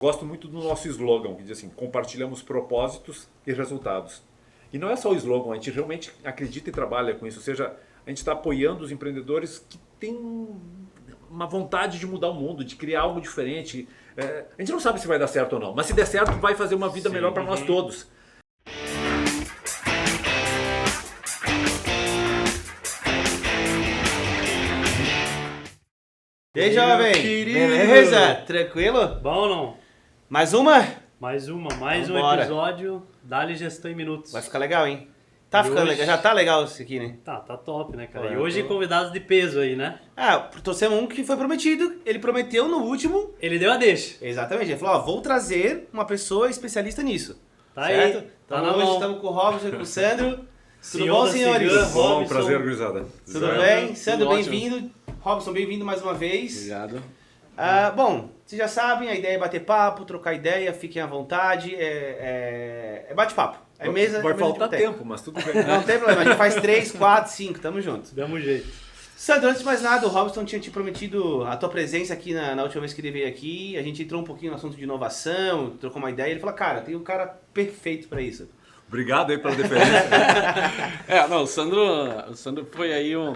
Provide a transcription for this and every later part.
Gosto muito do nosso slogan, que diz assim, compartilhamos propósitos e resultados. E não é só o slogan, a gente realmente acredita e trabalha com isso. Ou seja, a gente está apoiando os empreendedores que têm uma vontade de mudar o mundo, de criar algo diferente. A gente não sabe se vai dar certo ou não, mas se der certo, vai fazer uma vida melhor para nós todos. E aí, jovem? Beleza? Tranquilo? Bom ou não? Mais uma? Mais um Vambora. episódio. Dá-lhe gestão em minutos. Vai ficar legal, hein? Tá E ficando hoje- legal. Já tá legal isso aqui, né? Tá top, né, cara? Ué, E hoje tô- convidados de peso aí, né? Trouxemos um que foi prometido. Ele prometeu no último. Ele deu a deixa. Exatamente. Ele falou, ó, vou trazer uma pessoa especialista nisso. Tá certo? aí. Tá Então na hoje mão. estamos com o Robson e com o Sandro. Tudo Senhor bom, da senhores? Cigan, Bom, Robson. prazer, gurizada. Tudo Israel. bem? Sandro, Tudo ótimo. bem-vindo. Robson, bem-vindo mais uma vez. Obrigado. Bom, vocês já sabem, a ideia é bater papo, trocar ideia, fiquem à vontade. É bate-papo. É mesa. Vai mesa de faltar boteco. tempo, mas tudo bem. Não tem problema, a gente faz 3, 4, 5, tamo junto. Damos jeito. Sandro, antes de mais nada, o Robson tinha te prometido a tua presença aqui na última vez que ele veio aqui. A gente entrou um pouquinho no assunto de inovação, trocou uma ideia. Ele falou, cara, tem um cara perfeito pra isso. Obrigado aí pela deferência. Não, o Sandro foi aí o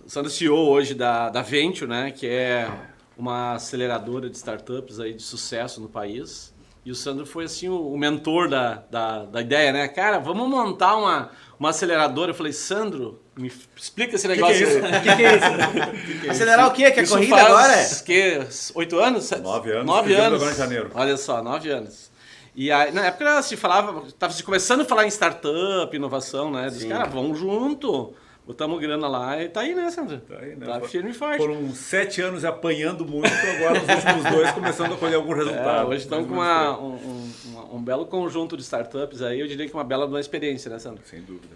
Sandro CEO hoje da Venture, né, que é uma aceleradora de startups aí de sucesso no país. E o Sandro foi assim o mentor da ideia, né? Cara, vamos montar uma aceleradora. Eu falei, Sandro, me explica esse negócio. é isso? aí. O que é isso? Acelerar o quê? Que é Isso corrida faz, agora? Que, 8 anos? 9 anos, 9 fizemos anos. agora em janeiro. Olha só, 9 anos. E aí, na época se falava, estava se começando a falar em startup, inovação, né? Disse, Sim. cara, vamos junto. Botamos grana lá e tá aí, né, Sandro? Tá aí, né? Tá firme e forte. Foram 7 anos apanhando muito, agora nos últimos 2 começando a colher algum resultado. Hoje estamos com Mais ou menos um belo conjunto de startups aí, eu diria que uma bela experiência, né, Sandro? por aí. Sem dúvida.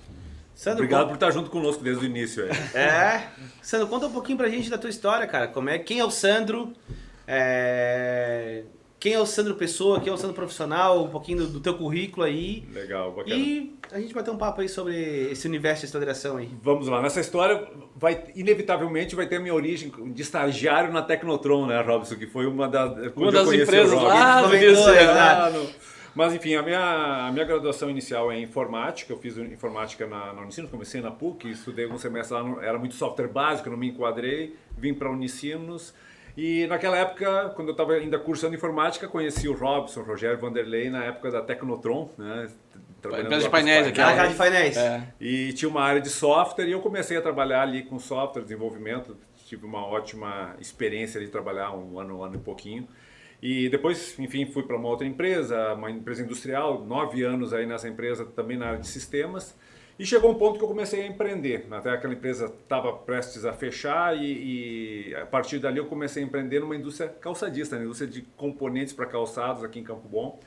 Sandro, Obrigado por estar junto conosco desde o início. Sandro, conta um pouquinho pra gente da tua história, cara. Quem é o Sandro? Quem é o Sandro pessoa? Quem é o Sandro profissional? Um pouquinho do teu currículo aí. Legal, bacana. E a gente vai ter um papo aí sobre esse universo de aceleração aí. Vamos lá, nessa história inevitavelmente vai ter a minha origem de estagiário na Tecnotron, né, Robson? Que foi uma das empresas lá do do início, início. exato. Mas enfim, a minha graduação inicial é em informática. Eu fiz informática na Unicinos, comecei na PUC, estudei alguns semestres lá, era muito software básico, não me enquadrei, vim para a Unicinos. E naquela época, quando eu estava ainda cursando informática, conheci o Robson, o Rogério Vanderlei, na época da Tecnotron, né? trabalhando Empresa de lá com os painéis aqui, Aquela cara de painéis. E tinha uma área de software e eu comecei a trabalhar ali com software, desenvolvimento. Tive uma ótima experiência de trabalhar um ano e pouquinho. E depois, enfim, fui para uma outra empresa, uma empresa industrial, 9 anos aí nessa empresa, também na área de sistemas. E chegou um ponto que eu comecei a empreender. Até aquela empresa estava prestes a fechar e a partir dali eu comecei a empreender numa indústria calçadista, na indústria de componentes para calçados aqui em Campo Bom.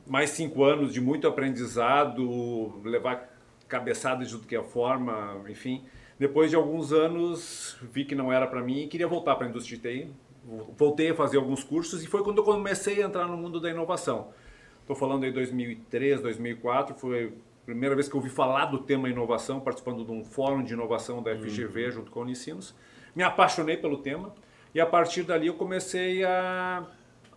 Mais 5 anos de muito aprendizado, levar cabeçada de tudo que é forma, enfim. Depois de alguns anos vi que não era para mim e queria voltar para a indústria de TI. Voltei a fazer alguns cursos e foi quando eu comecei a entrar no mundo da inovação. Estou falando aí 2003, 2004, foi a primeira vez que eu ouvi falar do tema inovação, participando de um fórum de inovação da FGV junto com a Unicinos. Me apaixonei pelo tema e a partir dali eu comecei a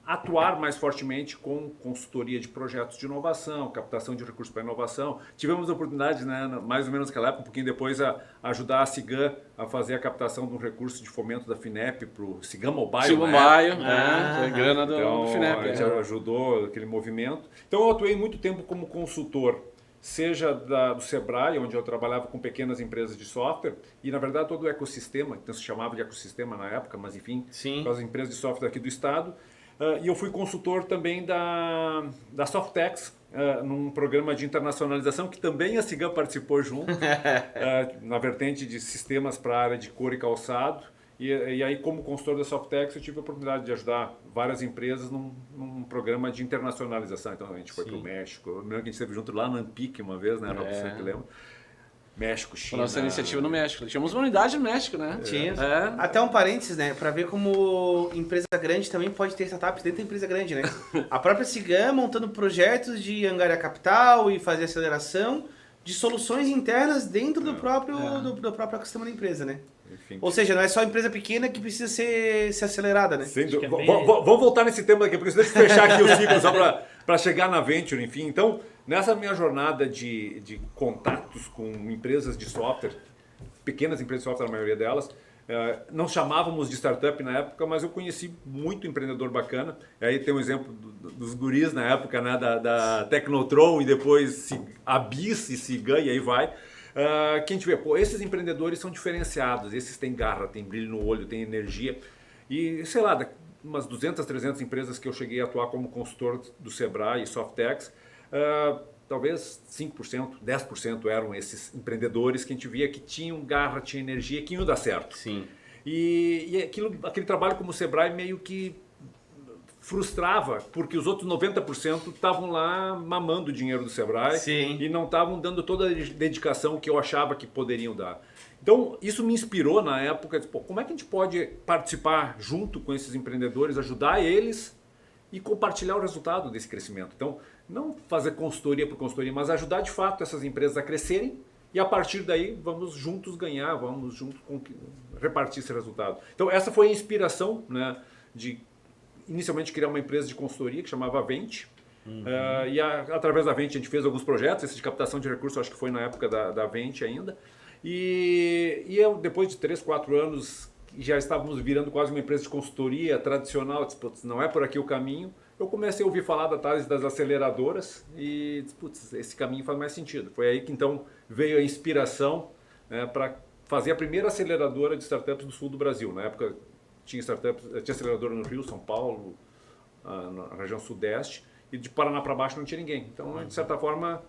atuar mais fortemente com consultoria de projetos de inovação, captação de recursos para inovação. Tivemos a oportunidade, né, mais ou menos naquela época, um pouquinho depois, a ajudar a Cigan a fazer a captação de um recurso de fomento da FINEP para o Cigan Mobile. Chico na época. Maio, foi grana do Então, FINEP. a gente ajudou aquele movimento. Então, eu atuei muito tempo como consultor, seja do Sebrae, onde eu trabalhava com pequenas empresas de software, e na verdade todo o ecossistema, então se chamava de ecossistema na época, mas enfim, Sim. com as empresas de software aqui do estado. E eu fui consultor também da Softex, num programa de internacionalização que também a Cigan participou junto, na vertente de sistemas para a área de couro e calçado. E aí, como consultor da Softex, eu tive a oportunidade de ajudar várias empresas num programa de internacionalização. Então, a gente foi para o México. Eu lembro que a gente esteve junto lá na Ampic uma vez, né? Você que lembra? México, China. Nossa iniciativa no México. Tínhamos uma unidade no México, né? Tinha. É. Até um parênteses, né? Pra ver como empresa grande também pode ter startups dentro da empresa grande, né? A própria Cigan montando projetos de angariar capital e fazer aceleração de soluções internas dentro do próprio ecossistema da empresa, né? enfim. Ou seja, não é só empresa pequena que precisa ser acelerada, né? Sem dúvida. que é bem- Vamos voltar nesse tema daqui, porque deixa eu fechar aqui o ciclo só para chegar na Venture, enfim. Então, nessa minha jornada de contatos com empresas de software, pequenas empresas de software, a maioria delas, não chamávamos de startup na época, mas eu conheci muito empreendedor bacana. E aí tem um exemplo dos guris na época, né, da Tecnotron e depois a Bis e Cigan, e aí vai. Que a gente vê, pô, esses empreendedores são diferenciados, esses têm garra, têm brilho no olho, têm energia. E, sei lá, umas 200, 300 empresas que eu cheguei a atuar como consultor do Sebrae e Softex, talvez 5%, 10% eram esses empreendedores que a gente via que tinham garra, tinham energia, que iam dar certo. Sim. E aquele trabalho como o Sebrae meio que frustrava, porque os outros 90% estavam lá mamando o dinheiro do Sebrae. Sim. E não estavam dando toda a dedicação que eu achava que poderiam dar. Então, isso me inspirou na época, de, pô, como é que a gente pode participar junto com esses empreendedores, ajudar eles e compartilhar o resultado desse crescimento. Então, não fazer consultoria por consultoria, mas ajudar de fato essas empresas a crescerem e a partir daí vamos juntos ganhar, vamos juntos repartir esse resultado. Então, essa foi a inspiração, né, de inicialmente criar uma empresa de consultoria que chamava Vente. Através da Vente a gente fez alguns projetos, esse de captação de recursos acho que foi na época da Vente ainda. E eu, depois de 3, 4 anos, já estávamos virando quase uma empresa de consultoria tradicional, disse, putz, não é por aqui o caminho. Eu comecei a ouvir falar da tese das aceleradoras e disse, putz, esse caminho faz mais sentido. Foi aí que então veio a inspiração, né, para fazer a primeira aceleradora de startups do sul do Brasil. Na época tinha aceleradora no Rio, São Paulo, na região sudeste, e de Paraná para baixo não tinha ninguém. Então, de certa forma,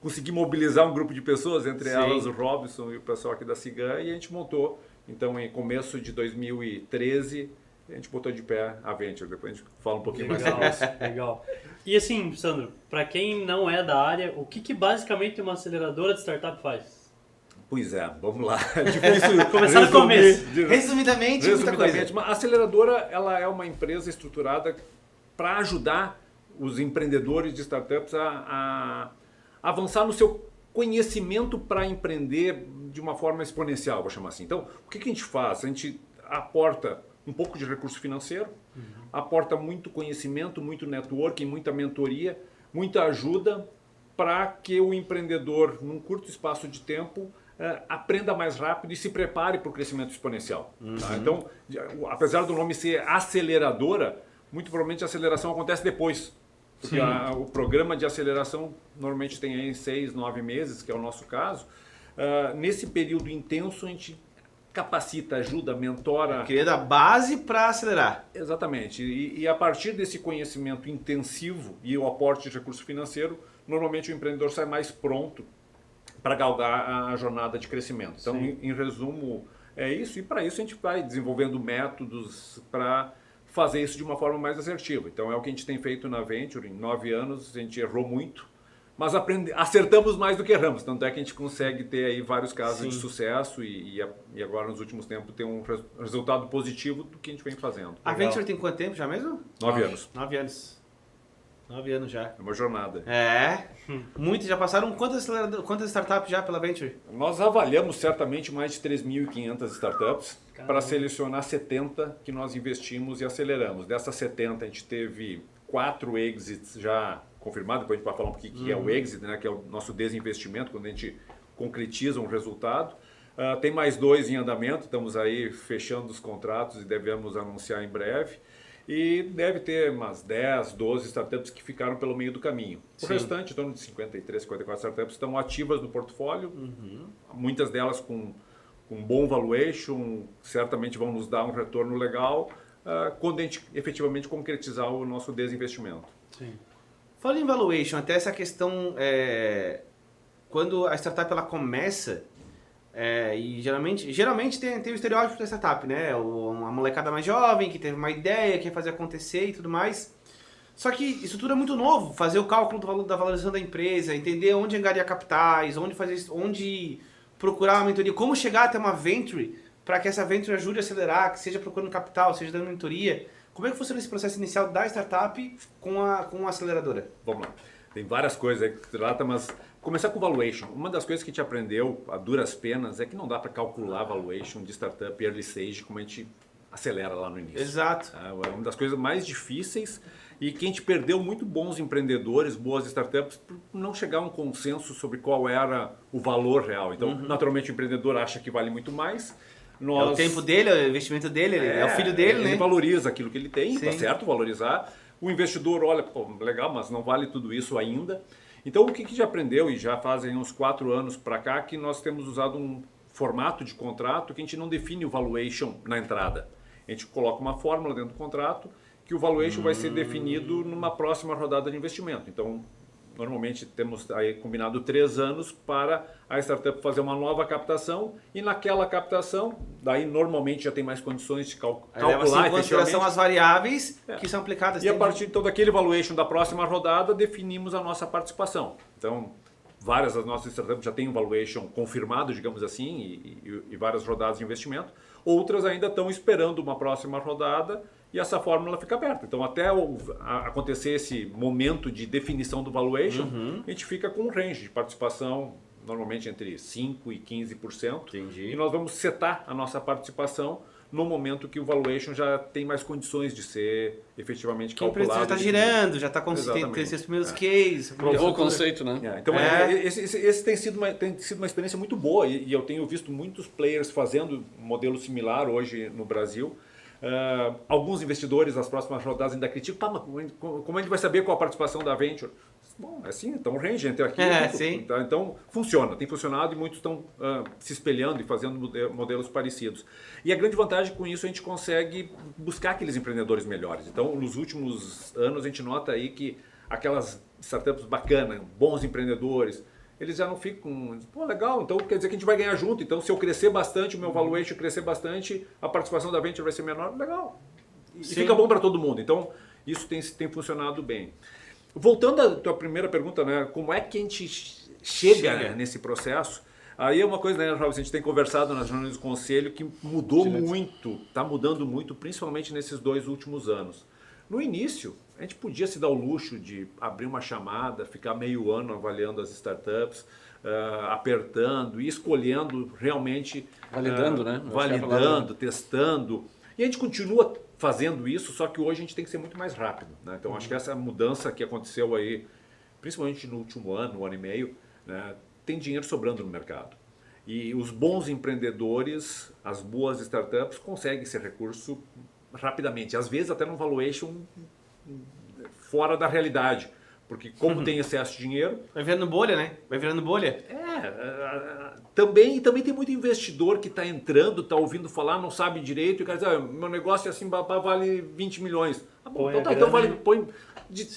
consegui mobilizar um grupo de pessoas, entre elas o Robson e o pessoal aqui da Cigan, e a gente montou, então, em começo de 2013, a gente botou de pé a Venture. Depois a gente fala um pouquinho mais sobre isso. Legal. E assim, Sandro, para quem não é da área, o que basicamente uma aceleradora de startup faz? Pois é, vamos lá. É difícil Começar do começo. Resumidamente, muita coisa. Uma aceleradora, ela é uma empresa estruturada para ajudar os empreendedores de startups a avançar no seu conhecimento para empreender de uma forma exponencial, vou chamar assim. Então, o que a gente faz? A gente aporta um pouco de recurso financeiro, aporta muito conhecimento, muito networking, muita mentoria, muita ajuda para que o empreendedor, num curto espaço de tempo, aprenda mais rápido e se prepare para o crescimento exponencial. Tá? Então, apesar do nome ser aceleradora, muito provavelmente a aceleração acontece depois. Porque o programa de aceleração normalmente tem aí 6, 9 meses, que é o nosso caso. Nesse período intenso, a gente capacita, ajuda, mentora. Queria dar base para acelerar. Exatamente. E a partir desse conhecimento intensivo e o aporte de recurso financeiro, normalmente o empreendedor sai mais pronto para galgar a jornada de crescimento. Então, em resumo, é isso. E para isso a gente vai desenvolvendo métodos para fazer isso de uma forma mais assertiva. Então, é o que a gente tem feito na Venture. Em 9 anos, a gente errou muito, mas acertamos mais do que erramos. Tanto é que a gente consegue ter aí vários casos de sucesso e agora, nos últimos tempos, ter um resultado positivo do que a gente vem fazendo. A Venture tem quanto tempo já mesmo? 9 anos. 9 anos. 9 anos já. É uma jornada. Muitos já passaram. Quantas startups já pela Venture? Nós avaliamos certamente mais de 3.500 startups para selecionar 70 que nós investimos e aceleramos. Dessas 70, a gente teve 4 exits já confirmados. Depois a gente vai falar um pouquinho o que é o exit, né, que é o nosso desinvestimento, quando a gente concretiza um resultado. Tem mais 2 em andamento, estamos aí fechando os contratos e devemos anunciar em breve. E deve ter umas 10, 12 startups que ficaram pelo meio do caminho. O restante, em torno de 53, 54 startups, estão ativas no portfólio. Muitas delas com bom valuation, certamente vão nos dar um retorno legal quando a gente efetivamente concretizar o nosso desinvestimento. Sim. Falando em valuation, até essa questão, quando a startup ela começa, e geralmente tem o estereótipo da startup, né? Uma molecada mais jovem que teve uma ideia, quer fazer acontecer e tudo mais. Só que isso tudo é muito novo, fazer o cálculo do valor da valorização da empresa, entender onde angariar capitais, onde procurar uma mentoria, como chegar até uma venture para que essa venture ajude a acelerar, que seja procurando capital, seja dando mentoria. Como é que funciona esse processo inicial da startup com a aceleradora? Vamos lá. Tem várias coisas aí que se trata, mas Começar com valuation. Uma das coisas que a gente aprendeu a duras penas é que não dá para calcular valuation de startup early stage como a gente acelera lá no início. Exato. É uma das coisas mais difíceis e que a gente perdeu muito bons empreendedores, boas startups, por não chegar a um consenso sobre qual era o valor real. Então, naturalmente, o empreendedor acha que vale muito mais. É o tempo dele, é o investimento dele, é o filho dele, né? Ele valoriza aquilo que ele tem, tá Sim. certo valorizar. O investidor olha, pô, legal, mas não vale tudo isso ainda. Então, o que a gente aprendeu, e já fazem uns 4 anos para cá, que nós temos usado um formato de contrato que a gente não define o valuation na entrada. A gente coloca uma fórmula dentro do contrato que o valuation vai ser definido numa próxima rodada de investimento. Então, normalmente temos aí combinado 3 anos para a startup fazer uma nova captação e naquela captação, daí normalmente já tem mais condições de calcular Leva-se em consideração efetivamente. as variáveis que são aplicadas. E a Entendi. partir então daquele valuation da próxima rodada, definimos a nossa participação. Então, várias das nossas startups já têm um valuation confirmado, digamos assim, e várias rodadas de investimento. Outras ainda estão esperando uma próxima rodada e essa fórmula fica aberta. Então, até acontecer esse momento de definição do valuation, a gente fica com um range de participação, normalmente entre 5% e 15%. Entendi. E nós vamos setar a nossa participação no momento que o valuation já tem mais condições de ser efetivamente Que a empresa calculado. já está girando, já está Exatamente. tem seus primeiros cases. Provou o conceito, né? Então, É. esse tem sido uma experiência muito boa e eu tenho visto muitos players fazendo um modelo similar hoje no Brasil. Alguns investidores nas próximas rodadas ainda criticam, mas como a gente vai saber qual a participação da Venture? Bom, é assim, então o range entre aqui e tudo, sim. tá? Então funciona, tem funcionado e muitos estão se espelhando e fazendo modelos parecidos. E a grande vantagem com isso a gente consegue buscar aqueles empreendedores melhores. Então nos últimos anos a gente nota aí que aquelas startups bacanas, bons empreendedores, eles já não ficam, pô, legal, então quer dizer que a gente vai ganhar junto. Então se eu crescer bastante, o meu valuation crescer bastante, a participação da Venture vai ser menor, legal. E Sim. fica bom para todo mundo. Então isso tem funcionado bem. Voltando à tua primeira pergunta, né, como é que a gente chega nesse processo? Aí é uma coisa, né, Robson, a gente tem conversado nas reuniões do conselho que mudou muito, está mudando muito, principalmente nesses 2 últimos anos. No início, a gente podia se dar o luxo de abrir uma chamada, ficar meio ano avaliando as startups, apertando e escolhendo realmente... Validando, né? Validando, testando. E a gente continua fazendo isso, só que hoje a gente tem que ser muito mais rápido, né? Então acho que essa mudança que aconteceu aí, principalmente no último ano, 1 ano e meio, né, tem dinheiro sobrando no mercado. E os bons empreendedores, as boas startups conseguem esse recurso rapidamente, às vezes até num valuation fora da realidade, porque como tem excesso de dinheiro... Vai virando bolha, né? Vai virando bolha. Também tem muito investidor que está entrando, está ouvindo falar, não sabe direito, e o cara diz, meu negócio é assim, vale 20 milhões. Ah, bom, então vale,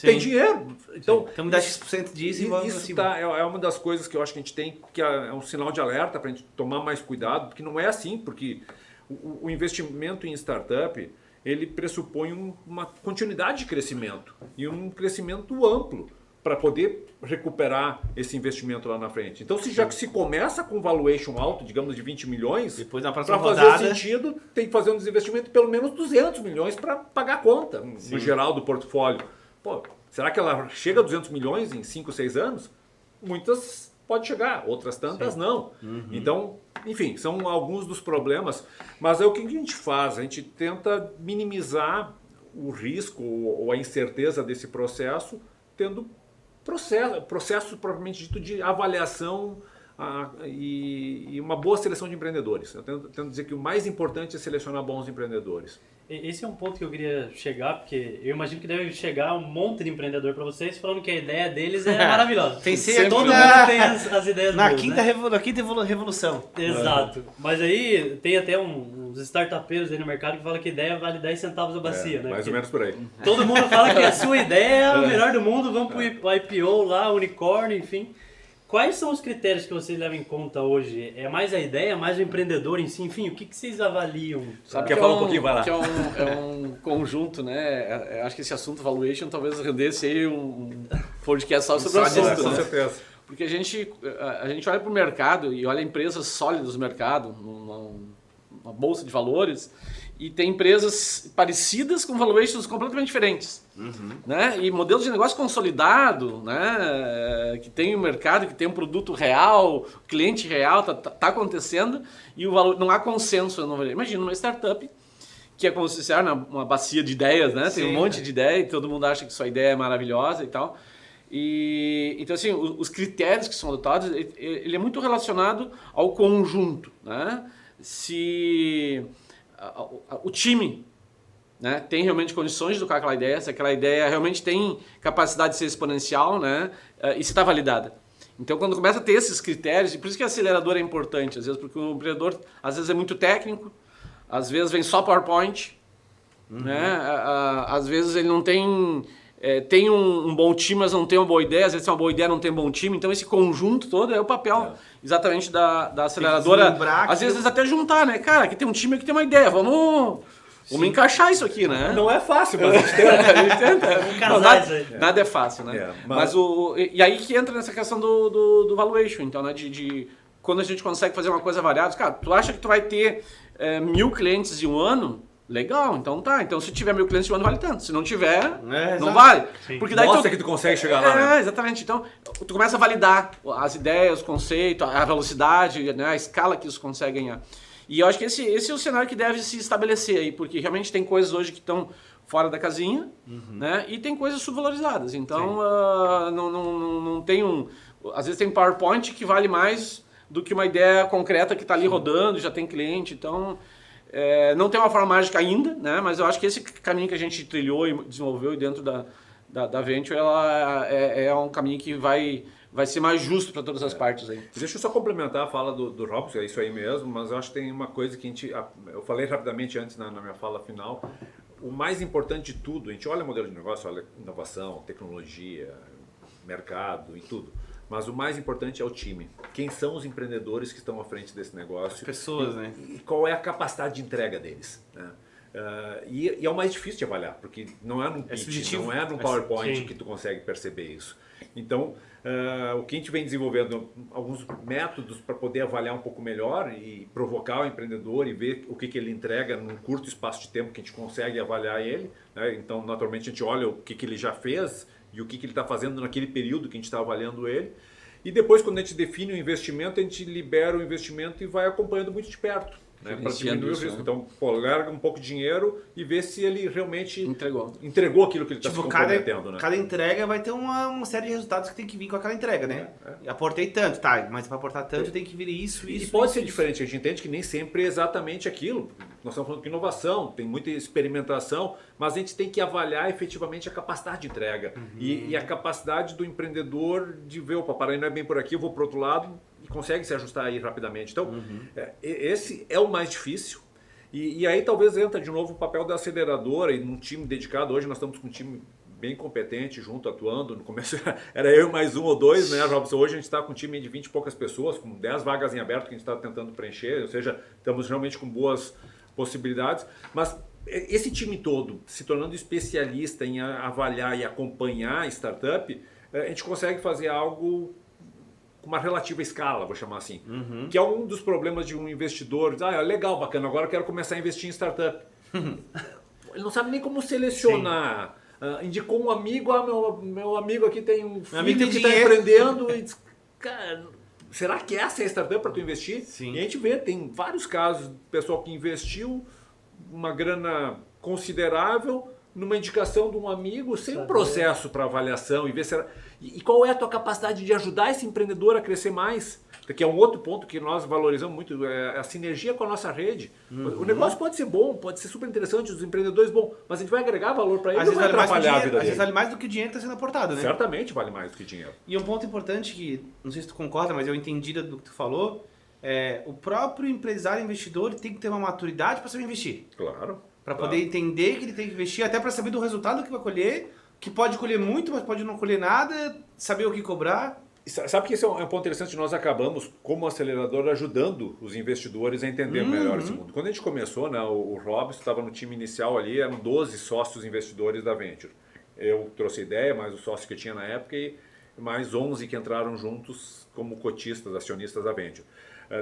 tem dinheiro. Então me dá X% disso e vamos isso acima. é uma das coisas que eu acho que a gente tem, que é um sinal de alerta para a gente tomar mais cuidado, porque não é assim, porque o investimento em startup, ele pressupõe uma continuidade de crescimento e um crescimento amplo para poder recuperar esse investimento lá na frente. Então, já que se começa com valuation alto, digamos de 20 milhões, Depois na para próxima fazer rodada... sentido, tem que fazer um desinvestimento de pelo menos 200 milhões para pagar a conta no geral do portfólio. Pô, será que ela chega a 200 milhões em 5, 6 anos? Muitas pode chegar, outras tantas não. Então, enfim, são alguns dos problemas, mas o que a gente faz? A gente tenta minimizar o risco ou a incerteza desse processo, tendo processo propriamente dito de avaliação e uma boa seleção de empreendedores. Eu tento dizer que o mais importante é selecionar bons empreendedores. Esse é um ponto que eu queria chegar, porque eu imagino que deve chegar um monte de empreendedor para vocês falando que a ideia deles é maravilhosa. Tem sempre Todo mundo tem as ideias na boas, quinta, né? na quinta revolução. Exato. Mas aí tem até uns startupeiros aí no mercado que falam que a ideia vale 10 centavos a bacia, né? Mais Porque ou menos por aí. todo mundo fala que a sua ideia é a melhor do mundo, vamos pro IPO lá, unicórnio, enfim. Quais são os critérios que vocês levam em conta hoje? É mais a ideia, mais o empreendedor em si? Enfim, o que vocês avaliam? Sabe Quer que falar um pouquinho? Vai lá. Que é um conjunto, né? Acho que esse assunto valuation talvez rendesse aí um podcast só sobre o assunto, Com né? certeza. Porque a gente olha para o mercado e olha empresas sólidas do mercado, uma bolsa de valores, e tem empresas parecidas com valuations completamente diferentes. Né? E modelos de negócio consolidado, né? Que tem um mercado, que tem um produto real, cliente real, tá acontecendo, e o valor, não há consenso. Imagina uma startup que é como se fosse uma bacia de ideias, né? Tem um monte de ideia e todo mundo acha que sua ideia é maravilhosa e tal. E, então, assim, os critérios que são adotados, ele é muito relacionado ao conjunto, né? Se o time, né, tem realmente condições de educar aquela ideia, se aquela ideia realmente tem capacidade de ser exponencial, né, e se está validada. Então, quando começa a ter esses critérios, e por isso que a aceleradora é importante, às vezes, porque o empreendedor às vezes é muito técnico, às vezes vem só PowerPoint, né, às vezes ele não tem... tem um bom time, mas não tem uma boa ideia. Às vezes tem uma boa ideia, não tem um bom time. Então esse conjunto todo é o papel exatamente da aceleradora. Às vezes até juntar, né? Cara, aqui tem um time, aqui tem uma ideia. Vamos encaixar isso aqui, né? Não é fácil, mas a gente tenta. Vamos casar isso aí. Nada é fácil, né? E aí que entra nessa questão do valuation. Então, né? De quando a gente consegue fazer uma coisa variada. Cara, tu acha que tu vai ter 1.000 clientes em um ano? Legal, então tá. Então se tiver 1.000 clientes de um ano vale tanto. Se não tiver, não vale. Porque daí mostra que tu consegue chegar lá, né? Exatamente. Então tu começa a validar as ideias, os conceitos, a velocidade, né, a escala que isso consegue ganhar. E eu acho que esse é o cenário que deve se estabelecer aí, porque realmente tem coisas hoje que estão fora da casinha, né? E tem coisas subvalorizadas. Então não tem às vezes tem um PowerPoint que vale mais do que uma ideia concreta que está ali rodando, já tem cliente, então... não tem uma forma mágica ainda, né? Mas eu acho que esse caminho que a gente trilhou e desenvolveu dentro da Venture, ela é um caminho que vai ser mais justo para todas as partes aí. Deixa eu só complementar a fala do Robson, é isso aí mesmo, mas eu acho que tem uma coisa que eu falei rapidamente antes na minha fala final. O mais importante de tudo, a gente olha o modelo de negócio, olha inovação, tecnologia, mercado e tudo. Mas o mais importante é o time. Quem são os empreendedores que estão à frente desse negócio? As pessoas, né? E qual é a capacidade de entrega deles? Né? E é o mais difícil de avaliar, porque não é num pitch, não é num PowerPoint que tu consegue perceber isso. Então, o que a gente vem desenvolvendo alguns métodos para poder avaliar um pouco melhor e provocar o empreendedor e ver o que ele entrega num curto espaço de tempo que a gente consegue avaliar ele. Né? Então, naturalmente, a gente olha o que ele já fez e o que ele está fazendo naquele período que a gente está avaliando ele. E depois, quando a gente define o investimento, a gente libera o investimento e vai acompanhando muito de perto, né, para diminuir o risco. Né? Então, larga um pouco de dinheiro e vê se ele realmente entregou aquilo que ele está se comprometendo. Cada entrega vai ter uma série de resultados que tem que vir com aquela entrega, né? Aportei tanto, tá, mas para aportar tanto tem que vir isso. E pode ser diferente, a gente entende que nem sempre é exatamente aquilo. Nós estamos falando de inovação, tem muita experimentação, mas a gente tem que avaliar efetivamente a capacidade de entrega e a capacidade do empreendedor de ver, opa, para aí não é bem por aqui, eu vou para o outro lado e consegue se ajustar aí rapidamente. Então, esse é o mais difícil. E aí talvez entra de novo o papel da aceleradora e num time dedicado. Hoje nós estamos com um time bem competente junto, atuando. No começo era eu mais um ou dois, né, Robson? Hoje a gente está com um time de 20 e poucas pessoas, com 10 vagas em aberto que a gente está tentando preencher, ou seja, estamos realmente com boas possibilidades, mas esse time todo se tornando especialista em avaliar e acompanhar a startup, a gente consegue fazer algo com uma relativa escala, vou chamar assim, que é um dos problemas de um investidor, legal, bacana, agora eu quero começar a investir em startup. Ele não sabe nem como selecionar. Indicou um amigo, meu amigo aqui tem um filho que está empreendendo e diz, cara, será que essa é a startup para tu investir? Sim. E a gente vê, tem vários casos do pessoal que investiu uma grana considerável numa indicação de um amigo, sem um processo para avaliação e ver se era... E qual é a tua capacidade de ajudar esse empreendedor a crescer mais? Que é um outro ponto que nós valorizamos muito, é a sinergia com a nossa rede. O negócio pode ser bom, pode ser super interessante, os empreendedores bom, mas a gente vai agregar valor para ele, não vai atrapalhar a vida dele. Às vezes vale mais do que o dinheiro que está sendo aportado, né? Certamente vale mais do que dinheiro. E um ponto importante que, não sei se tu concorda, mas eu entendi do que tu falou, o próprio empresário investidor tem que ter uma maturidade para saber investir. Claro. Para poder entender que ele tem que investir, até para saber do resultado que vai colher, que pode colher muito, mas pode não colher nada, saber o que cobrar. Sabe que esse é um ponto interessante, nós acabamos, como acelerador, ajudando os investidores a entender melhor esse mundo. Quando a gente começou, né, o Robson estava no time inicial ali, eram 12 sócios investidores da Venture. Eu trouxe a ideia, mais o sócio que eu tinha na época e mais 11 que entraram juntos como cotistas, acionistas da Venture.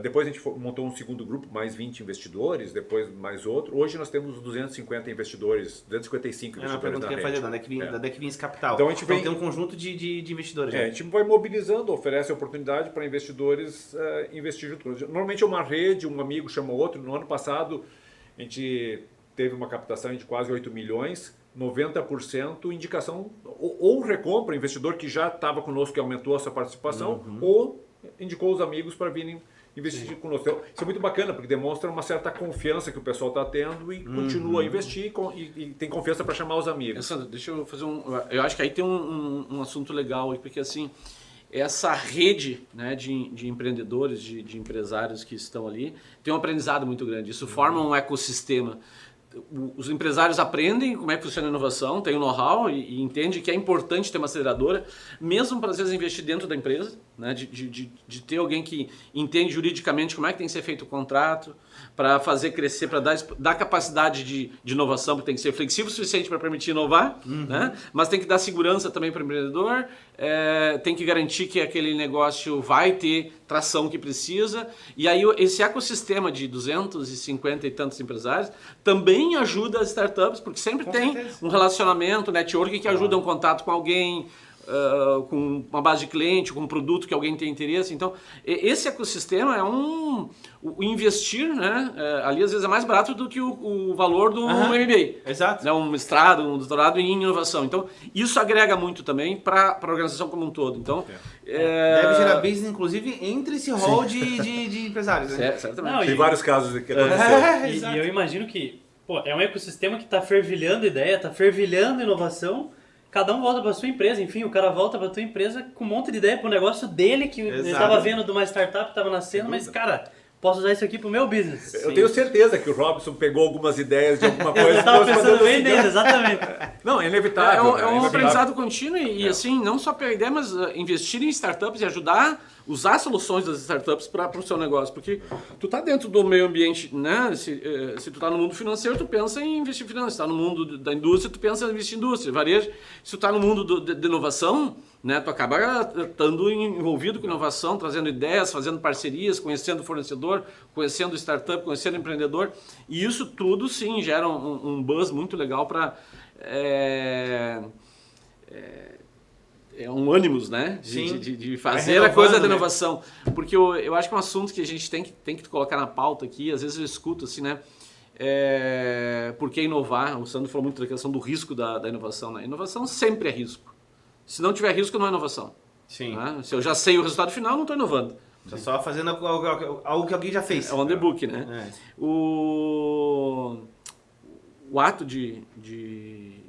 Depois a gente montou um segundo grupo, mais 20 investidores, depois mais outro. Hoje nós temos 250 investidores, 255 É uma investidores pergunta que eu ia fazer, da onde é que vinha esse capital? Então a gente vem- tem um conjunto de investidores. a né? gente vai mobilizando, oferece oportunidade para investidores investir junto. Normalmente é uma rede, um amigo chama outro. No ano passado a gente teve uma captação de quase 8 milhões, 90% indicação ou recompra, investidor que já estava conosco, que aumentou a sua participação, ou indicou os amigos para virem investir conosco. Então, isso é muito bacana, porque demonstra uma certa confiança que o pessoal está tendo e continua a investir e tem confiança para chamar os amigos. Sandro, deixa eu fazer eu acho que aí tem um assunto legal, porque assim, essa rede, né, de empreendedores, de empresários que estão ali, tem um aprendizado muito grande. Isso forma um ecossistema. Os empresários aprendem como é que funciona a inovação, tem o know-how e entende que é importante ter uma aceleradora, mesmo para às vezes investir dentro da empresa, né? de ter alguém que entende juridicamente como é que tem que ser feito o contrato, para fazer crescer, para dar capacidade de inovação, porque tem que ser flexível o suficiente para permitir inovar, né? Mas tem que dar segurança também para o empreendedor, tem que garantir que aquele negócio vai ter tração que precisa, e aí esse ecossistema de 250 e tantos empresários também ajuda as startups, porque sempre tem um relacionamento, networking que ajuda um contato com alguém, com uma base de cliente, com um produto que alguém tem interesse. Então, esse ecossistema é o investir, né? Ali às vezes é mais barato do que o valor do MBA. Exato. Né? Um mestrado, um doutorado em inovação. Então, isso agrega muito também para a organização como um todo. Então, Deve gerar business, inclusive, entre esse hall de empresários. Né? Certamente. Não, Tem vários casos que aconteceram. E eu imagino que é um ecossistema que está fervilhando ideia, está fervilhando inovação. Cada um volta para sua empresa, enfim, o cara volta para tua empresa com um monte de ideia para o negócio dele, que ele estava vendo de uma startup, estava nascendo, mas, cara, posso usar isso aqui pro meu business. Eu tenho certeza que o Robson pegou algumas ideias de alguma coisa. Eu estava que nós pensando mandamos bem seguir. nele, exatamente. Não, é inevitável. É um inevitável. aprendizado contínuo e assim, não só pegar ideia, mas investir em startups e ajudar, usar soluções das startups para o seu negócio. Porque tu tá dentro do meio ambiente, né? Se tu tá no mundo financeiro, tu pensa em investir em finanças. Se tá no mundo da indústria, tu pensa em investir em indústria, varejo. Se tu tá no mundo de inovação, né? Tu acaba estando envolvido com inovação, trazendo ideias, fazendo parcerias, conhecendo o fornecedor, conhecendo o startup, conhecendo o empreendedor. E isso tudo, sim, gera um buzz muito legal para... um ânimos, né? De fazer a coisa da inovação. Porque eu acho que é um assunto que a gente tem que colocar na pauta aqui. Às vezes eu escuto assim, né? Por que inovar? O Sandro falou muito da questão do risco da inovação. Né? Inovação sempre é risco. Se não tiver risco, não é inovação. Sim. Né? Se eu já sei o resultado final, não estou inovando. Tá só fazendo algo que alguém já fez. É on the book, né? O ato de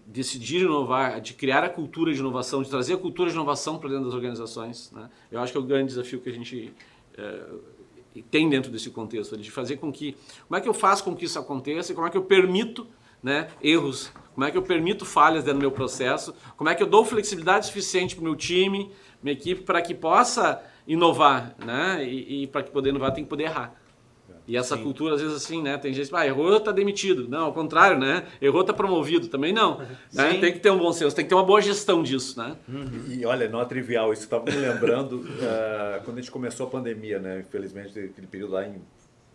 decidir inovar, de criar a cultura de inovação, de trazer a cultura de inovação para dentro das organizações, né? Eu acho que é o grande desafio que a gente tem dentro desse contexto, de fazer com que... Como é que eu faço com que isso aconteça e como é que eu permito, né, erros, como é que eu permito falhas dentro do meu processo, como é que eu dou flexibilidade suficiente para o meu time, minha equipe, para que possa inovar, né? E para que poder inovar tem que poder errar. E essa cultura, às vezes, assim, né? Tem gente que errou, tá demitido. Não, ao contrário, né? Errou, tá promovido. Também não. Né? Tem que ter um bom senso, tem que ter uma boa gestão disso, né? E olha, não é trivial, isso estava me lembrando quando a gente começou a pandemia, né? Infelizmente, aquele período lá em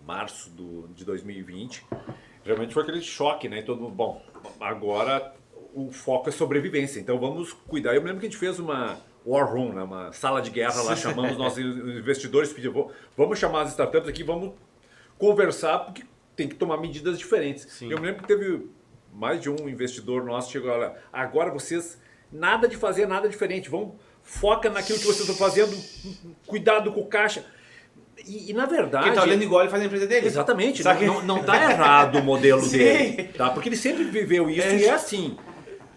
março de 2020. Realmente foi aquele choque, né? Todo mundo, bom, agora o foco é sobrevivência, então vamos cuidar. Eu me lembro que a gente fez uma war room, né? Uma sala de guerra lá, chamamos nossos investidores, pedimos, vamos chamar as startups aqui, vamos conversar, porque tem que tomar medidas diferentes. Sim. Eu me lembro que teve mais de um investidor nosso que chegou lá, agora vocês, nada de fazer nada diferente, foca naquilo que vocês estão fazendo, cuidado com o caixa. E na verdade... Quem tá olhando igual ele faz a empresa dele. Exatamente, não tá errado o modelo Sim. dele, tá? Porque ele sempre viveu isso e é assim.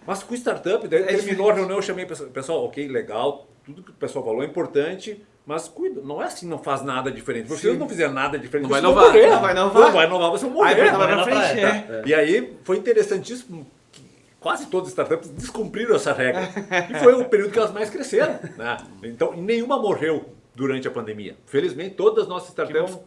Mas com startup, daí terminou a reunião, eu chamei o pessoal, ok, legal, tudo que o pessoal falou é importante, mas cuida, não é assim, não faz nada diferente. Se vocês não fizerem nada diferente, não vai vocês inovar. vão morrer. Não vai inovar. Não vai inovar, vocês vão morrer. Aí vai pra vai frente, pra E aí foi interessantíssimo que quase todas as startups descumpriram essa regra. E foi o período que elas mais cresceram. Né? Então, nenhuma morreu durante a pandemia. Felizmente, todas as nossas startups...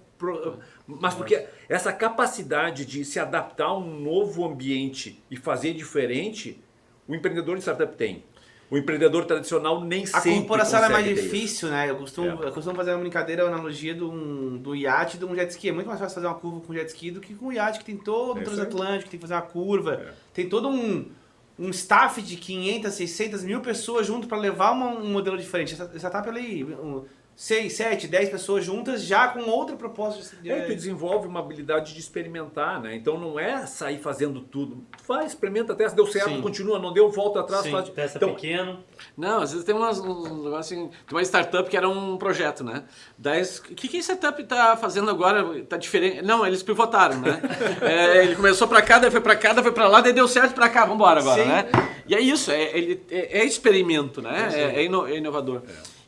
Mas porque essa capacidade de se adaptar a um novo ambiente e fazer diferente, o empreendedor de startup tem. o empreendedor tradicional nem A sempre corporação é mais consegue ter isso. difícil, né? Eu costumo fazer uma brincadeira, uma analogia do iate e de um jet ski. É muito mais fácil fazer uma curva com jet ski do que com um iate que tem todo um transatlântico, tem que fazer uma curva, tem todo um staff de 500, 600 mil pessoas junto para levar um modelo diferente. Essa startup ali, 6, 7, 10 pessoas juntas já com outra proposta. Tu desenvolve uma habilidade de experimentar, né? Então não é sair fazendo tudo. Tu faz, experimenta, testa, deu certo, Sim. continua, não deu, volta atrás, Sim, faz. testa Então, pequeno. Não, às vezes tem uns negócios assim. Tem uma startup que era um projeto, né? Daí, o que a startup tá fazendo agora? Tá diferente? Não, eles pivotaram, né? Ele começou pra cá, daí foi pra cá, daí foi pra lá, daí deu certo pra cá, vambora agora, Sim. né? E é isso, é experimento, né? É inovador.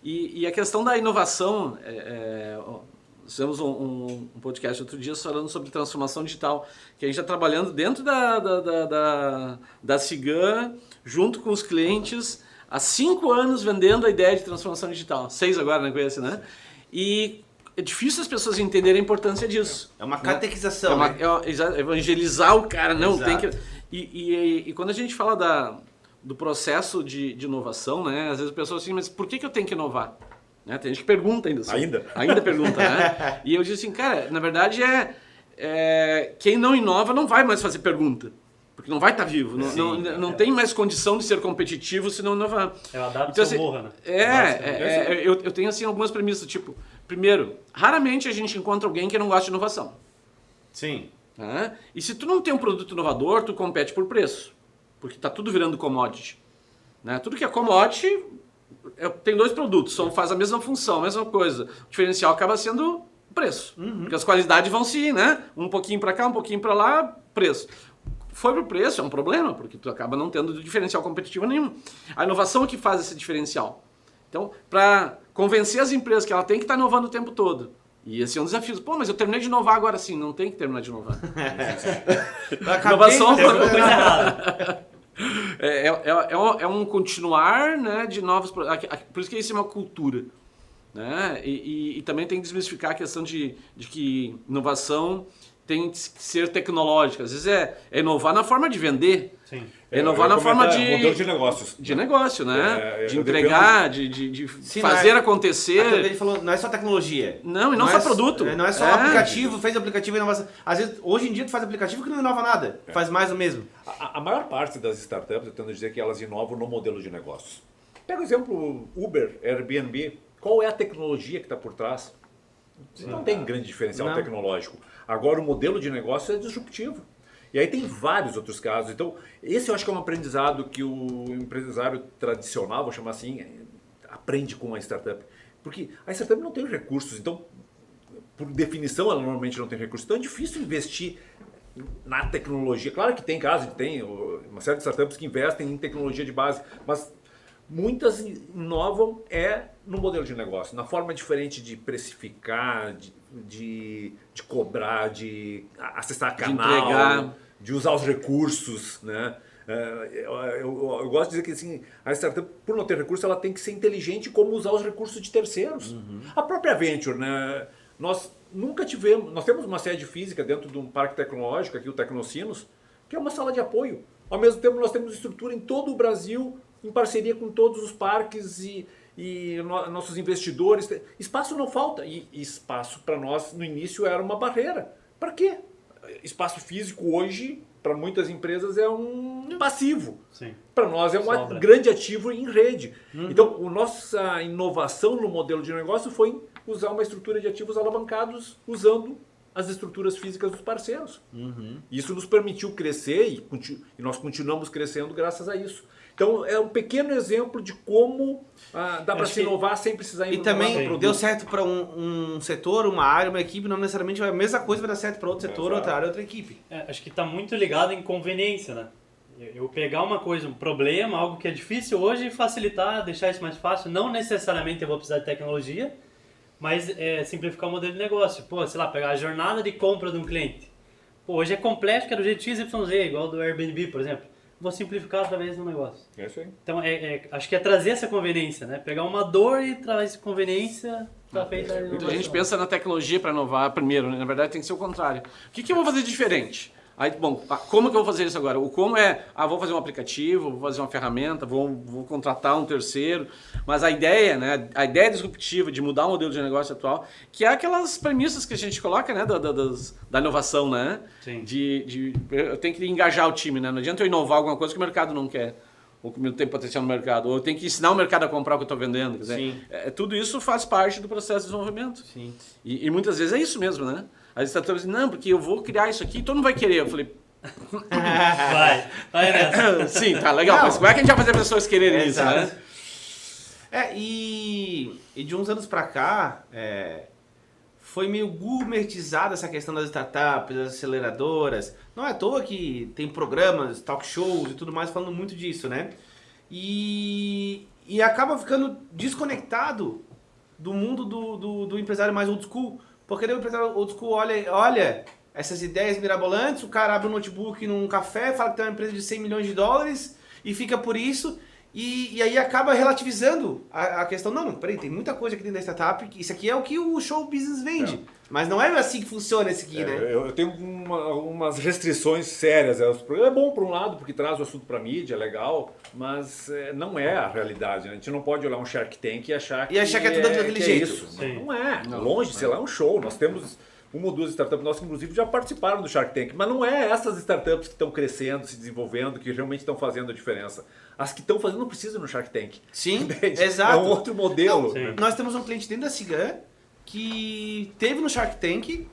E a questão da inovação, fizemos um podcast outro dia falando sobre transformação digital, que a gente está trabalhando dentro da Cigan, junto com os clientes, há 5 anos vendendo a ideia de transformação digital. 6 agora, né? Conhece, né? E é difícil as pessoas entenderem a importância disso. É uma catequização, né? Evangelizar o cara, não, Exato. tem que... E quando a gente fala do processo de inovação, né? Às vezes a pessoa assim, mas por que eu tenho que inovar? Né? Tem gente que pergunta ainda. Assim. Ainda pergunta, né? E eu digo assim, cara, na verdade quem não inova não vai mais fazer pergunta. Porque não vai estar vivo. Não tem mais condição de ser competitivo se não inovar. É o adaptação Então, assim, morra, né? eu tenho assim algumas premissas, tipo, primeiro, raramente a gente encontra alguém que não gosta de inovação. Sim. Né? E se tu não tem um produto inovador, tu compete por preço. Porque está tudo virando commodity. Né? Tudo que é commodity tem 2 produtos, faz a mesma função, a mesma coisa. O diferencial acaba sendo o preço. Porque as qualidades vão se ir, né? Um pouquinho para cá, um pouquinho para lá, preço. Foi pro preço, é um problema, porque tu acaba não tendo diferencial competitivo nenhum. A inovação é que faz esse diferencial. Então, para convencer as empresas que ela tem que estar inovando o tempo todo. E esse é um desafio. Pô, mas eu terminei de inovar agora sim. Não tem que terminar de inovar. Inovação Tem alguma coisa errada. é um continuar, né, de novos... Por isso que isso é uma cultura. Né? E também tem que desmistificar a questão de que inovação tem que ser tecnológica. Às vezes é inovar na forma de vender. Sim. É inovar na forma de... modelo de negócios. De negócio, né? De eu entregar, de Sim, fazer aquilo acontecer. que ele falou, não é só tecnologia. Não, e não só produto. Não é só aplicativo, fez aplicativo e inovação. Às vezes, hoje em dia, tu faz aplicativo que não inova nada. Faz mais o mesmo. A maior parte das startups, eu tento dizer que elas inovam no modelo de negócios. Pega o exemplo Uber, Airbnb. Qual é a tecnologia que está por trás? Não tem grande diferencial tecnológico. Agora, o modelo de negócio é disruptivo. E aí tem vários outros casos. Então, esse eu acho que é um aprendizado que o empresário tradicional, vou chamar assim, aprende com a startup. Porque a startup não tem recursos, então, por definição, ela normalmente não tem recursos. Então, é difícil investir na tecnologia. Claro que tem casos, tem uma série de startups que investem em tecnologia de base, mas muitas inovam no modelo de negócio, na forma diferente de precificar, de cobrar, de acessar canal, de usar os recursos, né? Eu gosto de dizer que assim, a startup, por não ter recursos, ela tem que ser inteligente como usar os recursos de terceiros. A própria Venture, né? Nós temos uma sede física dentro de um parque tecnológico, aqui o Tecnocinos, que é uma sala de apoio. Ao mesmo tempo, nós temos estrutura em todo o Brasil, em parceria com todos os parques e nossos investidores. Espaço não falta. E espaço para nós, no início, era uma barreira. Para quê? Espaço físico hoje, para muitas empresas, é um passivo. Para nós é um grande ativo em rede. Então, a nossa inovação no modelo de negócio foi usar uma estrutura de ativos alavancados usando as estruturas físicas dos parceiros. Isso nos permitiu crescer e nós continuamos crescendo graças a isso. Então, é um pequeno exemplo de como dá para se inovar sem precisar E também deu certo para um setor, uma área, uma equipe, não necessariamente a mesma coisa vai dar certo para outro setor, outra área, outra equipe. Acho que está muito ligado em conveniência, né? Eu pegar uma coisa, um problema, algo que é difícil hoje e facilitar, deixar isso mais fácil. Não necessariamente eu vou precisar de tecnologia, mas simplificar o modelo de negócio. Pô, sei lá, pegar a jornada de compra de um cliente. Pô, hoje é complexo, que é do jeito XYZ, igual do Airbnb, por exemplo. Vou simplificar através do negócio. É isso aí. Então, acho que é trazer essa conveniência, né? Pegar uma dor e trazer conveniência para feita. Muita gente pensa na tecnologia para inovar primeiro, né? Na verdade tem que ser o contrário. O que eu vou fazer diferente? Aí, bom, como que eu vou fazer isso agora? O como é, vou fazer um aplicativo, vou fazer uma ferramenta, vou contratar um terceiro. Mas a ideia, né, a ideia disruptiva de mudar o modelo de negócio atual, que é aquelas premissas que a gente coloca, né, da inovação, né? Sim. Eu tenho que engajar o time, né? Não adianta eu inovar alguma coisa que o mercado não quer, ou que não tem potencial no mercado, ou eu tenho que ensinar o mercado a comprar o que eu estou vendendo. Quer dizer, Sim. tudo isso faz parte do processo de desenvolvimento. Sim. E muitas vezes é isso mesmo, né? As startups dizem, não, porque eu vou criar isso aqui e todo mundo vai querer. Eu falei, Vai nessa. sim, tá legal, Não. mas como é que a gente vai fazer as pessoas quererem isso, Exato. né? E de uns anos pra cá, foi meio gourmetizada essa questão das startups, das aceleradoras. Não é à toa que tem programas, talk shows e tudo mais falando muito disso, né? E acaba ficando desconectado do mundo do empresário mais old school. Porque daí o empresário old school olha essas ideias mirabolantes, o cara abre um notebook num café, fala que tem uma empresa de 100 milhões de dólares e fica por isso. E aí acaba relativizando a questão. Não, peraí, tem muita coisa aqui dentro da startup. Isso aqui é o que o show business vende. Mas não é assim que funciona esse aqui, né? Eu tenho umas restrições sérias. É bom por um lado, porque traz o assunto para mídia, é legal, mas não é a realidade. Né? A gente não pode olhar um Shark Tank e achar que, é tudo daquele jeito. Isso. Sim. Não é. Longe, sei lá, é um show. Nós temos uma ou duas startups nossas que inclusive já participaram do Shark Tank, mas não é essas startups que estão crescendo, se desenvolvendo, que realmente estão fazendo a diferença. As que estão fazendo não precisam no Shark Tank. Sim, Entende? exato. É um outro modelo. Sim. Nós temos um cliente dentro da Cigan que teve no Shark Tank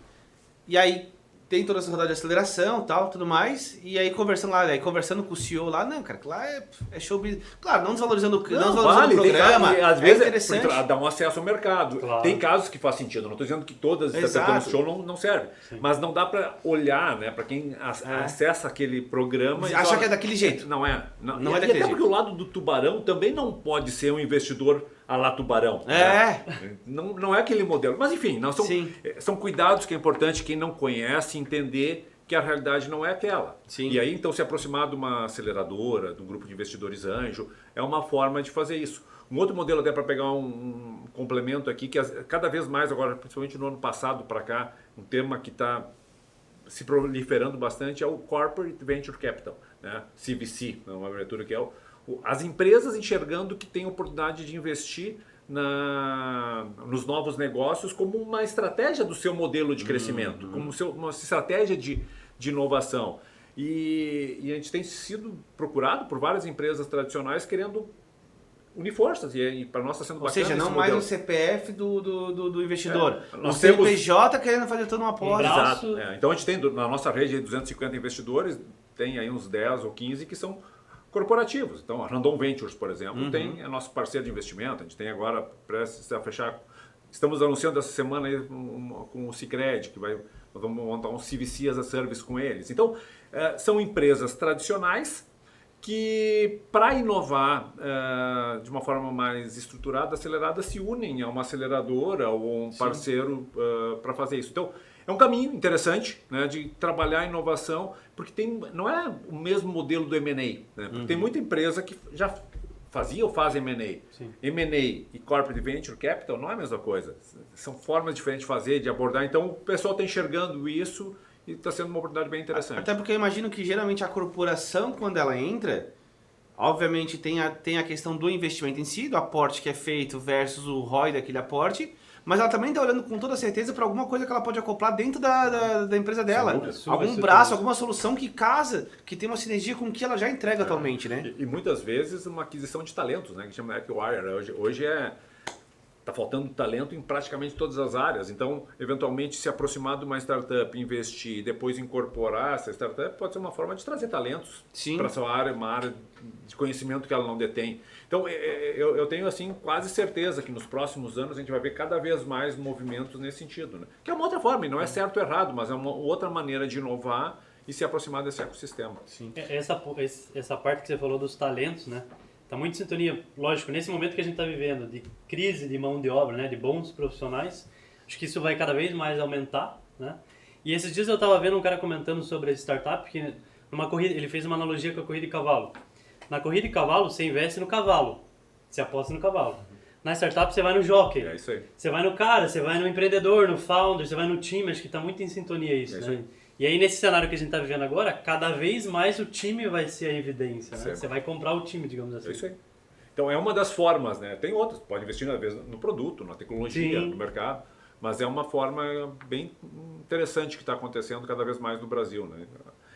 e aí tem toda essa rodada de aceleração, tal, tudo mais, e aí conversando com o CEO lá, não, cara, que lá é show business. Claro, não desvalorizando o programa, às vezes interessante. dá um acesso ao mercado. Claro. tem casos que faz sentido, não estou dizendo que todas as Exato. startups no show não servem, mas não dá para olhar, né, para quem acessa aquele programa e Acha que é daquele jeito. Não é. Não e é até daquele porque o lado do tubarão também não pode ser um investidor à la tubarão. Né? Não é aquele modelo. Mas enfim, são cuidados que é importante quem não conhece entender que a realidade não é aquela. Sim. E aí, então, se aproximar de uma aceleradora, de um grupo de investidores anjo, é uma forma de fazer isso. Um outro modelo, até para pegar um complemento aqui, que cada vez mais agora, principalmente no ano passado para cá, um tema que está se proliferando bastante é o Corporate Venture Capital, né? CVC, uma abreviatura que é as empresas enxergando que tem oportunidade de investir nos novos negócios como uma estratégia do seu modelo de crescimento, como uma estratégia de inovação. E a gente tem sido procurado por várias empresas tradicionais querendo unir forças, e para nós está sendo bacana. Ou seja, não esse mais modelo. o CPF do investidor. Nós O temos- CNPJ querendo fazer toda uma aposta. braço. Exato. Então a gente tem na nossa rede de 250 investidores, tem aí uns 10 ou 15 que são corporativos. Então a Randon Ventures, por exemplo, é nosso parceiro de investimento. A gente tem agora, prestes a fechar, estamos anunciando essa semana aí com o Sicredi, que nós vamos montar um CVC as a Service com eles. Então são empresas tradicionais que, para inovar de uma forma mais estruturada, acelerada, se unem a uma aceleradora ou um parceiro para fazer isso. Então, é um caminho interessante, né, de trabalhar a inovação, porque não é o mesmo modelo do M&A. Né? Porque tem muita empresa que já fazia ou faz M&A. Sim. M&A e Corporate Venture Capital não é a mesma coisa. São formas diferentes de fazer, de abordar. Então, o pessoal está enxergando isso e está sendo uma oportunidade bem interessante. Até porque eu imagino que geralmente a corporação, quando ela entra, obviamente tem a questão do investimento em si, do aporte que é feito versus o ROI daquele aporte, mas ela também está olhando com toda certeza para alguma coisa que ela pode acoplar dentro da empresa dela. Algum braço, alguma solução que casa, que tem uma sinergia com o que ela já entrega atualmente, né? E muitas vezes uma aquisição de talentos, né, que chama Acquire. Hoje está faltando talento em praticamente todas as áreas. Então, eventualmente, se aproximar de uma startup, investir e depois incorporar essa startup pode ser uma forma de trazer talentos para essa área, uma área de conhecimento que ela não detém. Então, eu tenho assim quase certeza que nos próximos anos a gente vai ver cada vez mais movimentos nesse sentido. Né? Que é uma outra forma, e não é certo ou errado, mas é uma outra maneira de inovar e se aproximar desse ecossistema. Sim. Essa parte que você falou dos talentos, né? Está muito em sintonia, lógico, nesse momento que a gente está vivendo de crise de mão de obra, né, de bons profissionais, acho que isso vai cada vez mais aumentar, né? E esses dias eu estava vendo um cara comentando sobre a startup que numa corrida, ele fez uma analogia com a corrida de cavalo. Na corrida de cavalo, você investe no cavalo, você aposta no cavalo. Na startup, você vai no jockey. É isso aí. Você vai no cara, você vai no empreendedor, no founder, você vai no time, acho que está muito em sintonia isso, né? E aí, nesse cenário que a gente está vivendo agora, cada vez mais o time vai ser a evidência, né? Certo. Você vai comprar o time, digamos assim. É isso aí. Então é uma das formas, né? Tem outras, pode investir às vezes no produto, na tecnologia, Sim. no mercado, mas é uma forma bem interessante que está acontecendo cada vez mais no Brasil, né?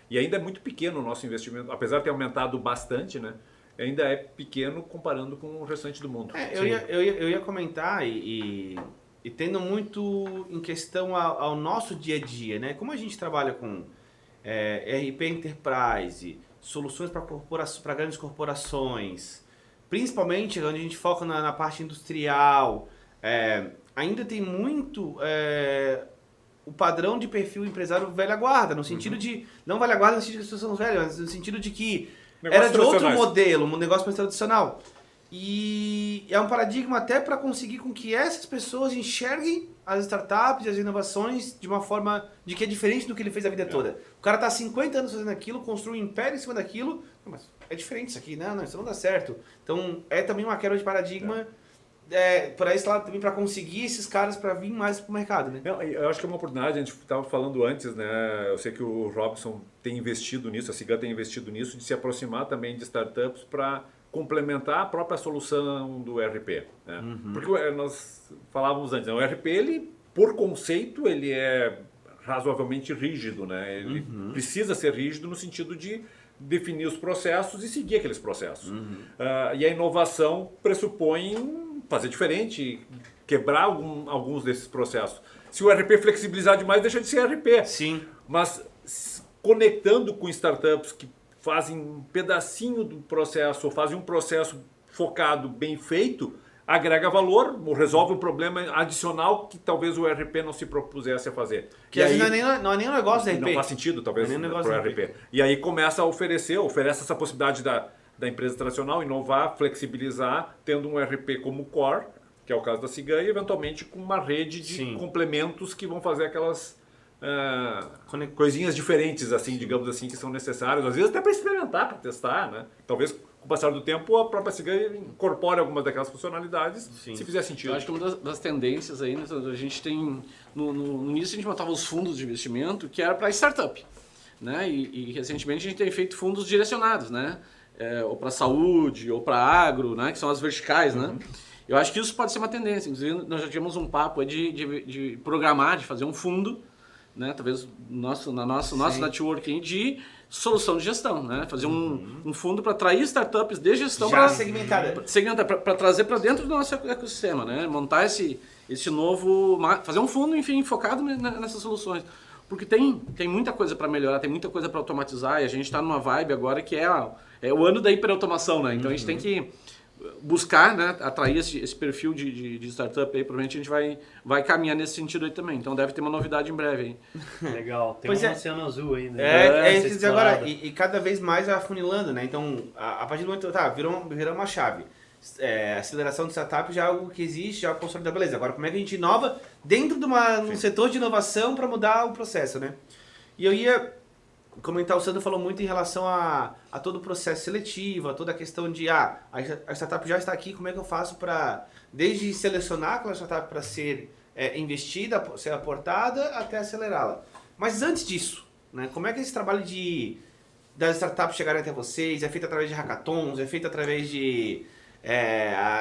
E ainda é muito pequeno o nosso investimento, apesar de ter aumentado bastante, né? Ainda é pequeno comparando com o restante do mundo. Eu ia comentar e tendo muito em questão ao nosso dia a dia, né? Como a gente trabalha com RP Enterprise, soluções para grandes corporações, principalmente onde a gente foca na parte industrial, ainda tem muito o padrão de perfil empresário velha guarda, no sentido de, não velha guarda no sentido que as pessoas são velhas, mas no sentido de que Negócios era de outro tradicionais. modelo, um negócio mais tradicional. E é um paradigma até para conseguir com que essas pessoas enxerguem as startups e as inovações de uma forma de que é diferente do que ele fez a vida toda. O cara tá há 50 anos fazendo aquilo, construiu um império em cima daquilo, mas é diferente isso aqui, não, isso não dá certo. Então é também uma quebra de paradigma para esse lado também, para conseguir esses caras para vir mais pro mercado, né? Não, eu acho que é uma oportunidade, a gente estava falando antes, né? Eu sei que o Robson tem investido nisso, a Cigan tem investido nisso, de se aproximar também de startups para complementar a própria solução do ERP. Né? Porque nós falávamos antes, né? O ERP, ele, por conceito, ele é razoavelmente rígido, né? Ele precisa ser rígido no sentido de definir os processos e seguir aqueles processos. E a inovação pressupõe fazer diferente, quebrar alguns desses processos. Se o ERP flexibilizar demais, deixa de ser ERP. Sim. Mas conectando com startups que fazem um pedacinho do processo, ou fazem um processo focado, bem feito, agrega valor, ou resolve um problema adicional que talvez o ERP não se propusesse a fazer. Que às vezes não é nem um negócio de RP. Não faz sentido, talvez, Não é nem um para o negócio ERP. E aí começa a oferece essa possibilidade da empresa tradicional inovar, flexibilizar, tendo um ERP como core, que é o caso da Cigan, e eventualmente com uma rede de Sim. complementos que vão fazer aquelas coisinhas diferentes, assim, digamos assim, que são necessárias, às vezes até para experimentar, para testar, né? Talvez com o passar do tempo a própria Cigan incorpore algumas daquelas funcionalidades, Sim. se fizer sentido. Eu acho que uma das tendências aí, né, a gente tem, no início a gente montava os fundos de investimento que era para startup, né? E recentemente a gente tem feito fundos direcionados, né? Ou para saúde, ou para agro, né? Que são as verticais, né? Eu acho que isso pode ser uma tendência. Inclusive, nós já tivemos um papo aí de programar, de fazer um fundo, né? Talvez nosso networking de solução de gestão, né? Fazer um fundo para atrair startups de gestão Já segmentada. para trazer para dentro do nosso ecossistema, né? Montar esse novo, fazer um fundo, enfim, focado nessas soluções. Porque tem muita coisa para melhorar, tem muita coisa para automatizar e a gente está numa vibe agora que é o ano da hiperautomação, né? Então a gente tem que buscar, né, atrair esse perfil de startup aí, provavelmente a gente vai caminhar nesse sentido aí também. Então deve ter uma novidade em breve aí. Legal. Tem Pois um é. oceano azul ainda. É isso que eu ia dizer agora. explorado. E cada vez mais afunilando, né? Então, a partir do momento virou uma chave. Aceleração de startup já é algo que existe, já é consolidado, beleza. Agora, como é que a gente inova dentro de um setor de inovação para mudar o processo, né? E eu ia comentar, o Sandro falou muito em relação a todo o processo seletivo, a toda a questão de a startup já está aqui, como é que eu faço para, desde selecionar aquela startup para ser investida, ser aportada, até acelerá-la. Mas antes disso, né, como é que esse trabalho das startups chegarem até vocês, é feito através de hackathons, é feito através de...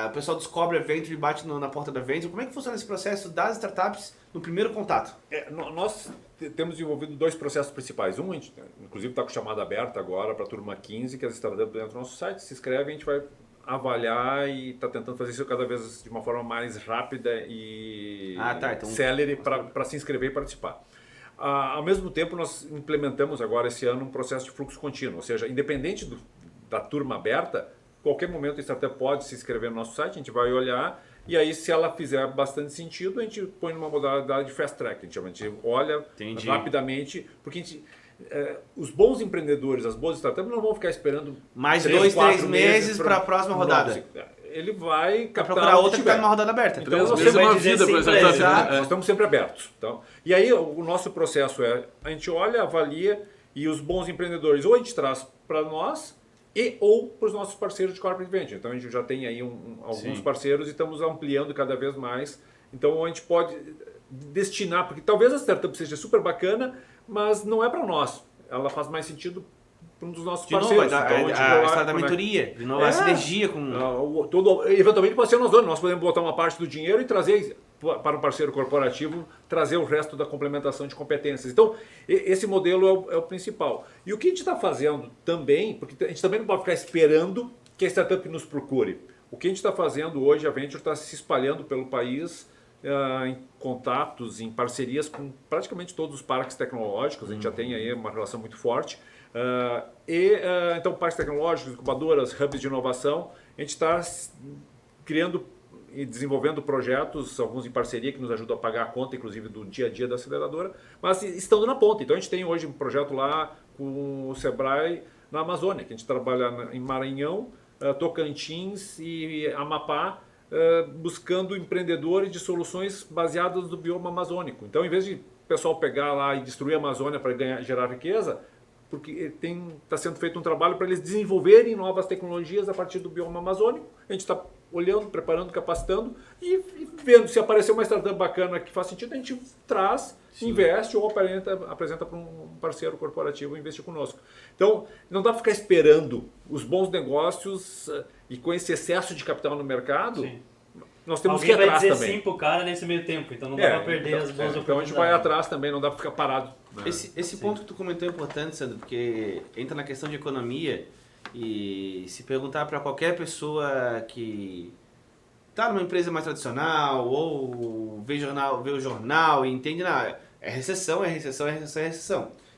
o pessoal descobre evento e bate na porta do evento. Como é que funciona esse processo das startups no primeiro contato? Nós temos desenvolvido dois processos principais. Um, a gente, inclusive, está com chamada aberta agora para a turma 15, que as startups dentro do nosso site se inscrevem, a gente vai avaliar e está tentando fazer isso cada vez de uma forma mais rápida e Então, célere para se inscrever e participar. Ao mesmo tempo, nós implementamos agora esse ano um processo de fluxo contínuo, ou seja, independente da turma aberta, qualquer momento a startup pode se inscrever no nosso site, a gente vai olhar e aí se ela fizer bastante sentido, a gente põe numa modalidade de fast track, a gente olha rapidamente, porque os bons empreendedores, as boas startups não vão ficar esperando mais 3, 2-3 meses para a próxima rodada. Ele vai captar procurar outra que tiver. está numa rodada aberta. Então, Às nós vezes é sempre uma dizer vida sim para pra startup, ele, né? nós estamos sempre abertos. Então, e aí o nosso processo a gente olha, avalia e os bons empreendedores ou a gente traz para nós ou para os nossos parceiros de corporate venture. Então a gente já tem aí alguns parceiros e estamos ampliando cada vez mais. Então a gente pode destinar, porque talvez a startup seja super bacana, mas não é para nós. Ela faz mais sentido para um dos nossos De novo, parceiros. a Então, história da mentoria, de novo, a sinergia com... Eventualmente pode ser nós dois. Nós podemos botar uma parte do dinheiro e trazer para um parceiro corporativo, trazer o resto da complementação de competências. Então, esse modelo é o principal. E o que a gente está fazendo também, porque a gente também não pode ficar esperando que a startup nos procure. O que a gente está fazendo hoje, a Venture está se espalhando pelo país, em contatos, em parcerias com praticamente todos os parques tecnológicos. A gente já tem aí uma relação muito forte. Então, parques tecnológicos, incubadoras, hubs de inovação, a gente está criando e desenvolvendo projetos, alguns em parceria, que nos ajudam a pagar a conta, inclusive, do dia a dia da aceleradora, mas estando na ponta. Então, a gente tem hoje um projeto lá com o Sebrae na Amazônia, que a gente trabalha em Maranhão, Tocantins e Amapá, buscando empreendedores de soluções baseadas no bioma amazônico. Então, em vez de o pessoal pegar lá e destruir a Amazônia para gerar riqueza, porque está sendo feito um trabalho para eles desenvolverem novas tecnologias a partir do bioma amazônico. A gente está olhando, preparando, capacitando e vendo se aparecer uma startup bacana que faz sentido, a gente traz, investe ou apresenta para um parceiro corporativo investir conosco. Então, não dá para ficar esperando os bons negócios e com esse excesso de capital no mercado. Sim. Nós temos Alguém que ir atrás vai dizer também. sim pro cara nesse meio tempo, então não dá pra perder as boas oportunidades. Então a gente vai atrás também, não dá para ficar parado. Né? Esse ponto que tu comentou é importante, Sandro, porque entra na questão de economia e se perguntar para qualquer pessoa que está numa empresa mais tradicional ou vê o jornal e entende, não, é recessão.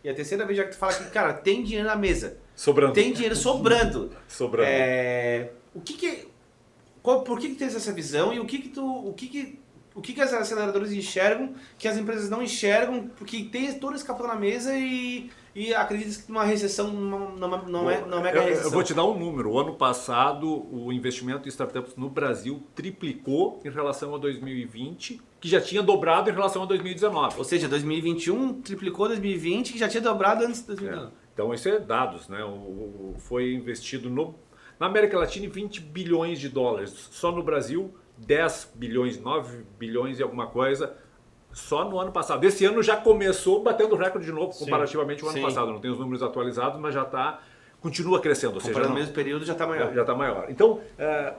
E a terceira vez já que tu fala que, cara, tem dinheiro na mesa. Sobrando. Tem dinheiro sobrando. Sobrando. Por que tem essa visão e o que as aceleradoras enxergam que as empresas não enxergam, porque tem todo esse capital na mesa e acredita que uma recessão não é mega recessão. Eu vou te dar um número. O ano passado, o investimento em startups no Brasil triplicou em relação a 2020, que já tinha dobrado em relação a 2019. Ou seja, 2021 triplicou 2020, que já tinha dobrado antes de 2019. Então, isso é dados, né? Foi investido na América Latina, 20 bilhões de dólares. Só no Brasil, 10 bilhões, 9 bilhões e alguma coisa, só no ano passado. Esse ano já começou batendo recorde de novo, comparativamente ao ano passado. Não tem os números atualizados, mas continua crescendo. Ou seja, no mesmo período já está maior. Já está maior. Então,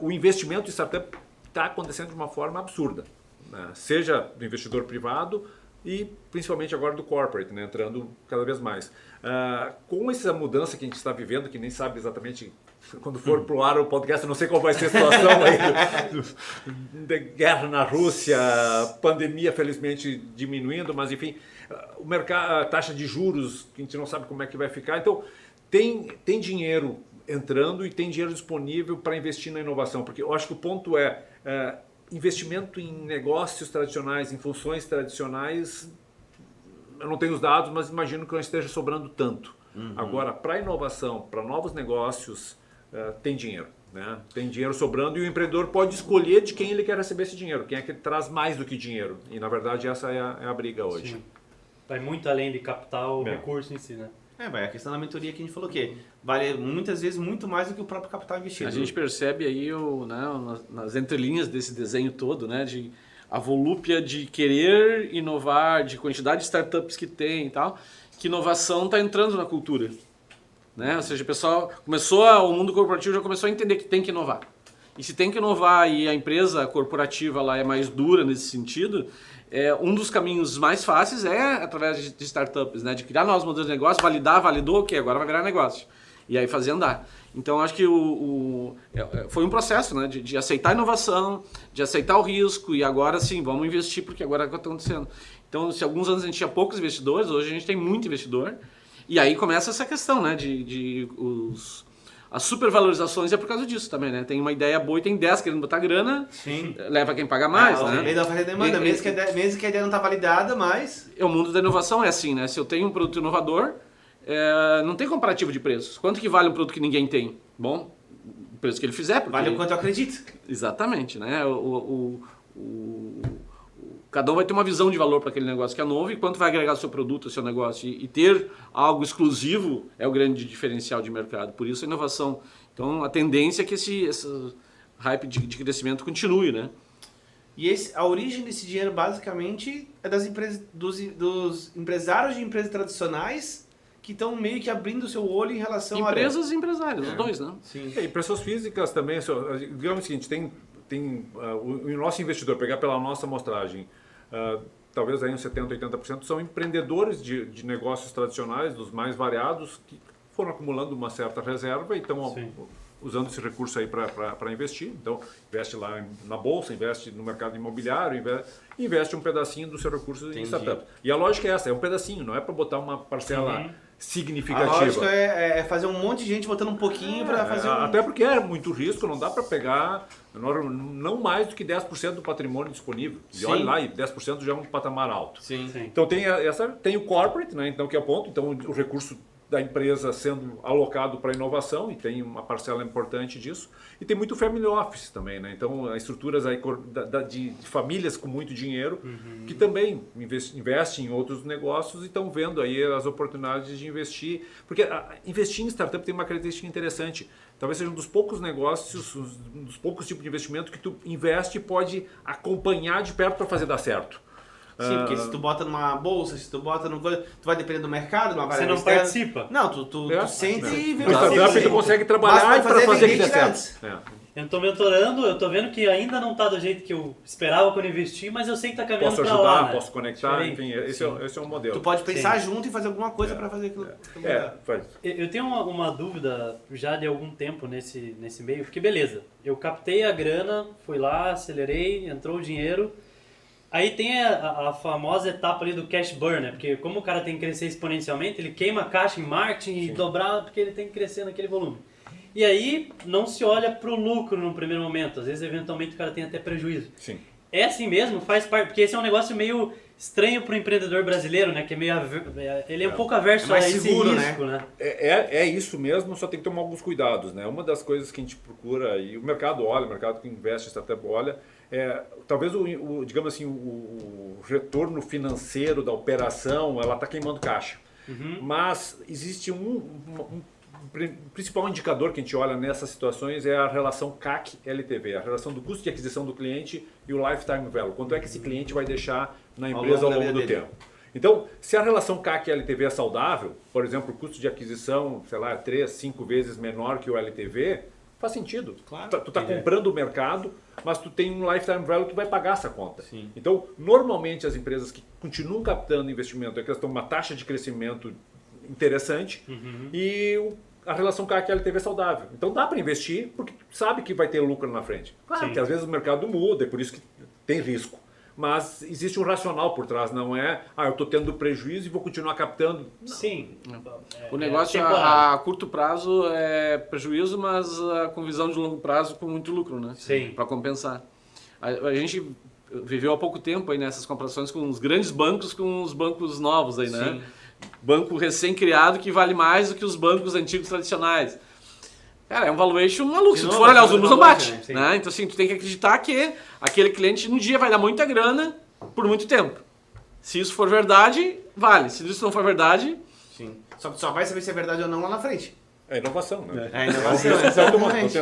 o investimento em startup está acontecendo de uma forma absurda. Né? Seja do investidor privado e principalmente agora do corporate, né? Entrando cada vez mais. Com essa mudança que a gente está vivendo, que nem sabe exatamente... Quando for pro ar o podcast, eu não sei qual vai ser a situação aí de guerra na Rússia, pandemia felizmente diminuindo, mas enfim, o mercado, a taxa de juros, que a gente não sabe como é que vai ficar. Então, tem dinheiro entrando e tem dinheiro disponível para investir na inovação, porque eu acho que o ponto investimento em negócios tradicionais, em funções tradicionais, eu não tenho os dados, mas imagino que não esteja sobrando tanto. Agora, para inovação, para novos negócios, tem dinheiro, né? Tem dinheiro sobrando e o empreendedor pode escolher de quem ele quer receber esse dinheiro, quem é que traz mais do que dinheiro. E na verdade essa é a briga hoje. Sim. Vai muito além de capital, recurso em si, né? Vai a questão da mentoria que a gente falou que vale muitas vezes muito mais do que o próprio capital investido. A gente percebe aí nas entrelinhas desse desenho todo, né, a volúpia de querer inovar, de quantidade de startups que tem e tal, que inovação está entrando na cultura. Né? Ou seja, o pessoal o mundo corporativo já começou a entender que tem que inovar. E se tem que inovar e a empresa corporativa lá é mais dura nesse sentido, um dos caminhos mais fáceis é através de startups, né? De criar novos modelos de negócio, validou, ok, agora vai virar negócio. E aí fazer andar. Então acho que foi um processo, né? De aceitar a inovação, de aceitar o risco e agora sim, vamos investir porque agora é o que está acontecendo. Então, se alguns anos a gente tinha poucos investidores, hoje a gente tem muito investidor. E aí começa essa questão, né? As supervalorizações é por causa disso também, né? Tem uma ideia boa e tem 10 querendo botar grana, leva quem paga mais, né? Lei da oferta e demanda, mesmo que a ideia não está validada, mas... O mundo da inovação é assim, né? Se eu tenho um produto inovador, não tem comparativo de preços. Quanto que vale um produto que ninguém tem? Bom, o preço que ele fizer. Porque... Vale o quanto eu acredito. Exatamente, né? Cada um vai ter uma visão de valor para aquele negócio que é novo e quanto vai agregar ao seu produto, ao seu negócio. E ter algo exclusivo é o grande diferencial de mercado. Por isso a inovação. Então a tendência é que esse hype de crescimento continue, né? E a origem desse dinheiro, basicamente, é das empresas, dos empresários de empresas tradicionais que estão meio que abrindo o seu olho em relação a... Empresas e empresários, os dois, né? Sim. E pessoas físicas também, digamos o seguinte, o nosso investidor, pegar pela nossa amostragem, talvez aí uns 70%, 80% são empreendedores de negócios tradicionais, dos mais variados, que foram acumulando uma certa reserva e estão usando esse recurso aí para investir. Então, investe lá na bolsa, investe no mercado imobiliário, investe um pedacinho do seu recurso em startup. E a lógica é essa, é um pedacinho, não é para botar uma parcela significativa. A lógica é fazer um monte de gente botando um pouquinho para fazer Até porque é muito risco, não dá para pegar não mais do que 10% do patrimônio disponível. E olha lá, e 10% já é um patamar alto. Sim. Então tem o corporate, né? Então que é o ponto, então o recurso da empresa sendo alocado para inovação, e tem uma parcela importante disso, e tem muito family office também, né? Então as estruturas aí de famílias com muito dinheiro que também investem em outros negócios e estão vendo aí as oportunidades de investir, porque investir em startup tem uma característica interessante, talvez seja um dos poucos negócios, um dos poucos tipos de investimento que tu investe e pode acompanhar de perto para fazer dar certo. Sim, porque se tu bota numa bolsa, se tu bota no... Tu vai depender do mercado, numa Você não externa. participa. Não, tu sente e vê No startup tu consegue trabalhar para fazer que dê certo. Eu estou mentorando, eu estou vendo que ainda não está do jeito que eu esperava quando investi, mas eu sei que está caminhando para lá. Posso ajudar, né? posso conectar, enfim, esse é o modelo. Tu pode pensar junto e fazer alguma coisa para fazer aquilo. Faz. Eu tenho uma dúvida já de algum tempo nesse meio, porque beleza, eu captei a grana, fui lá, acelerei, entrou o dinheiro. Aí tem a famosa etapa ali do cash burn, né? Porque como o cara tem que crescer exponencialmente, ele queima a caixa em marketing e dobrar porque ele tem que crescer naquele volume. E aí não se olha para o lucro no primeiro momento, às vezes eventualmente o cara tem até prejuízo. Sim. É assim mesmo, faz parte, porque esse é um negócio meio estranho para o empreendedor brasileiro, né? Que é meio ele é um pouco averso a esse seguro, risco, né? É isso mesmo, só tem que tomar alguns cuidados, né? Uma das coisas que a gente procura, e o mercado olha, o mercado que investe em startup olha, talvez digamos assim, o retorno financeiro da operação, ela está queimando caixa. Mas existe um principal indicador que a gente olha nessas situações é a relação CAC-LTV, a relação do custo de aquisição do cliente e o lifetime value. Quanto é que esse cliente vai deixar na empresa ao longo do tempo? Então, se a relação CAC-LTV é saudável, por exemplo, o custo de aquisição, sei lá, 3, 5 vezes menor que o LTV, faz sentido. Claro. Tu está comprando o mercado, mas tu tem um lifetime value que vai pagar essa conta. Sim. Então, normalmente as empresas que continuam captando investimento é que elas estão com uma taxa de crescimento interessante e a relação CAC-LTV é saudável. Então dá para investir porque tu sabe que vai ter lucro na frente. Claro que às vezes o mercado muda, é por isso que tem risco. Mas existe um racional por trás, não é eu estou tendo prejuízo e vou continuar captando. Não. Sim. O negócio a curto prazo é prejuízo, mas com visão de longo prazo com muito lucro, né? Sim. Para compensar. A gente viveu há pouco tempo aí nessas comparações com os grandes bancos com os bancos novos aí, né? Sim. Banco recém-criado que vale mais do que os bancos antigos tradicionais. Cara, é um valuation maluco. Se tu for olhar os números, não bate. Né? Então, assim, tu tem que acreditar que aquele cliente um dia vai dar muita grana por muito tempo. Se isso for verdade, vale. Se isso não for verdade... Sim. Só que tu só vai saber se é verdade ou não lá na frente. É inovação, né? É inovação, exatamente.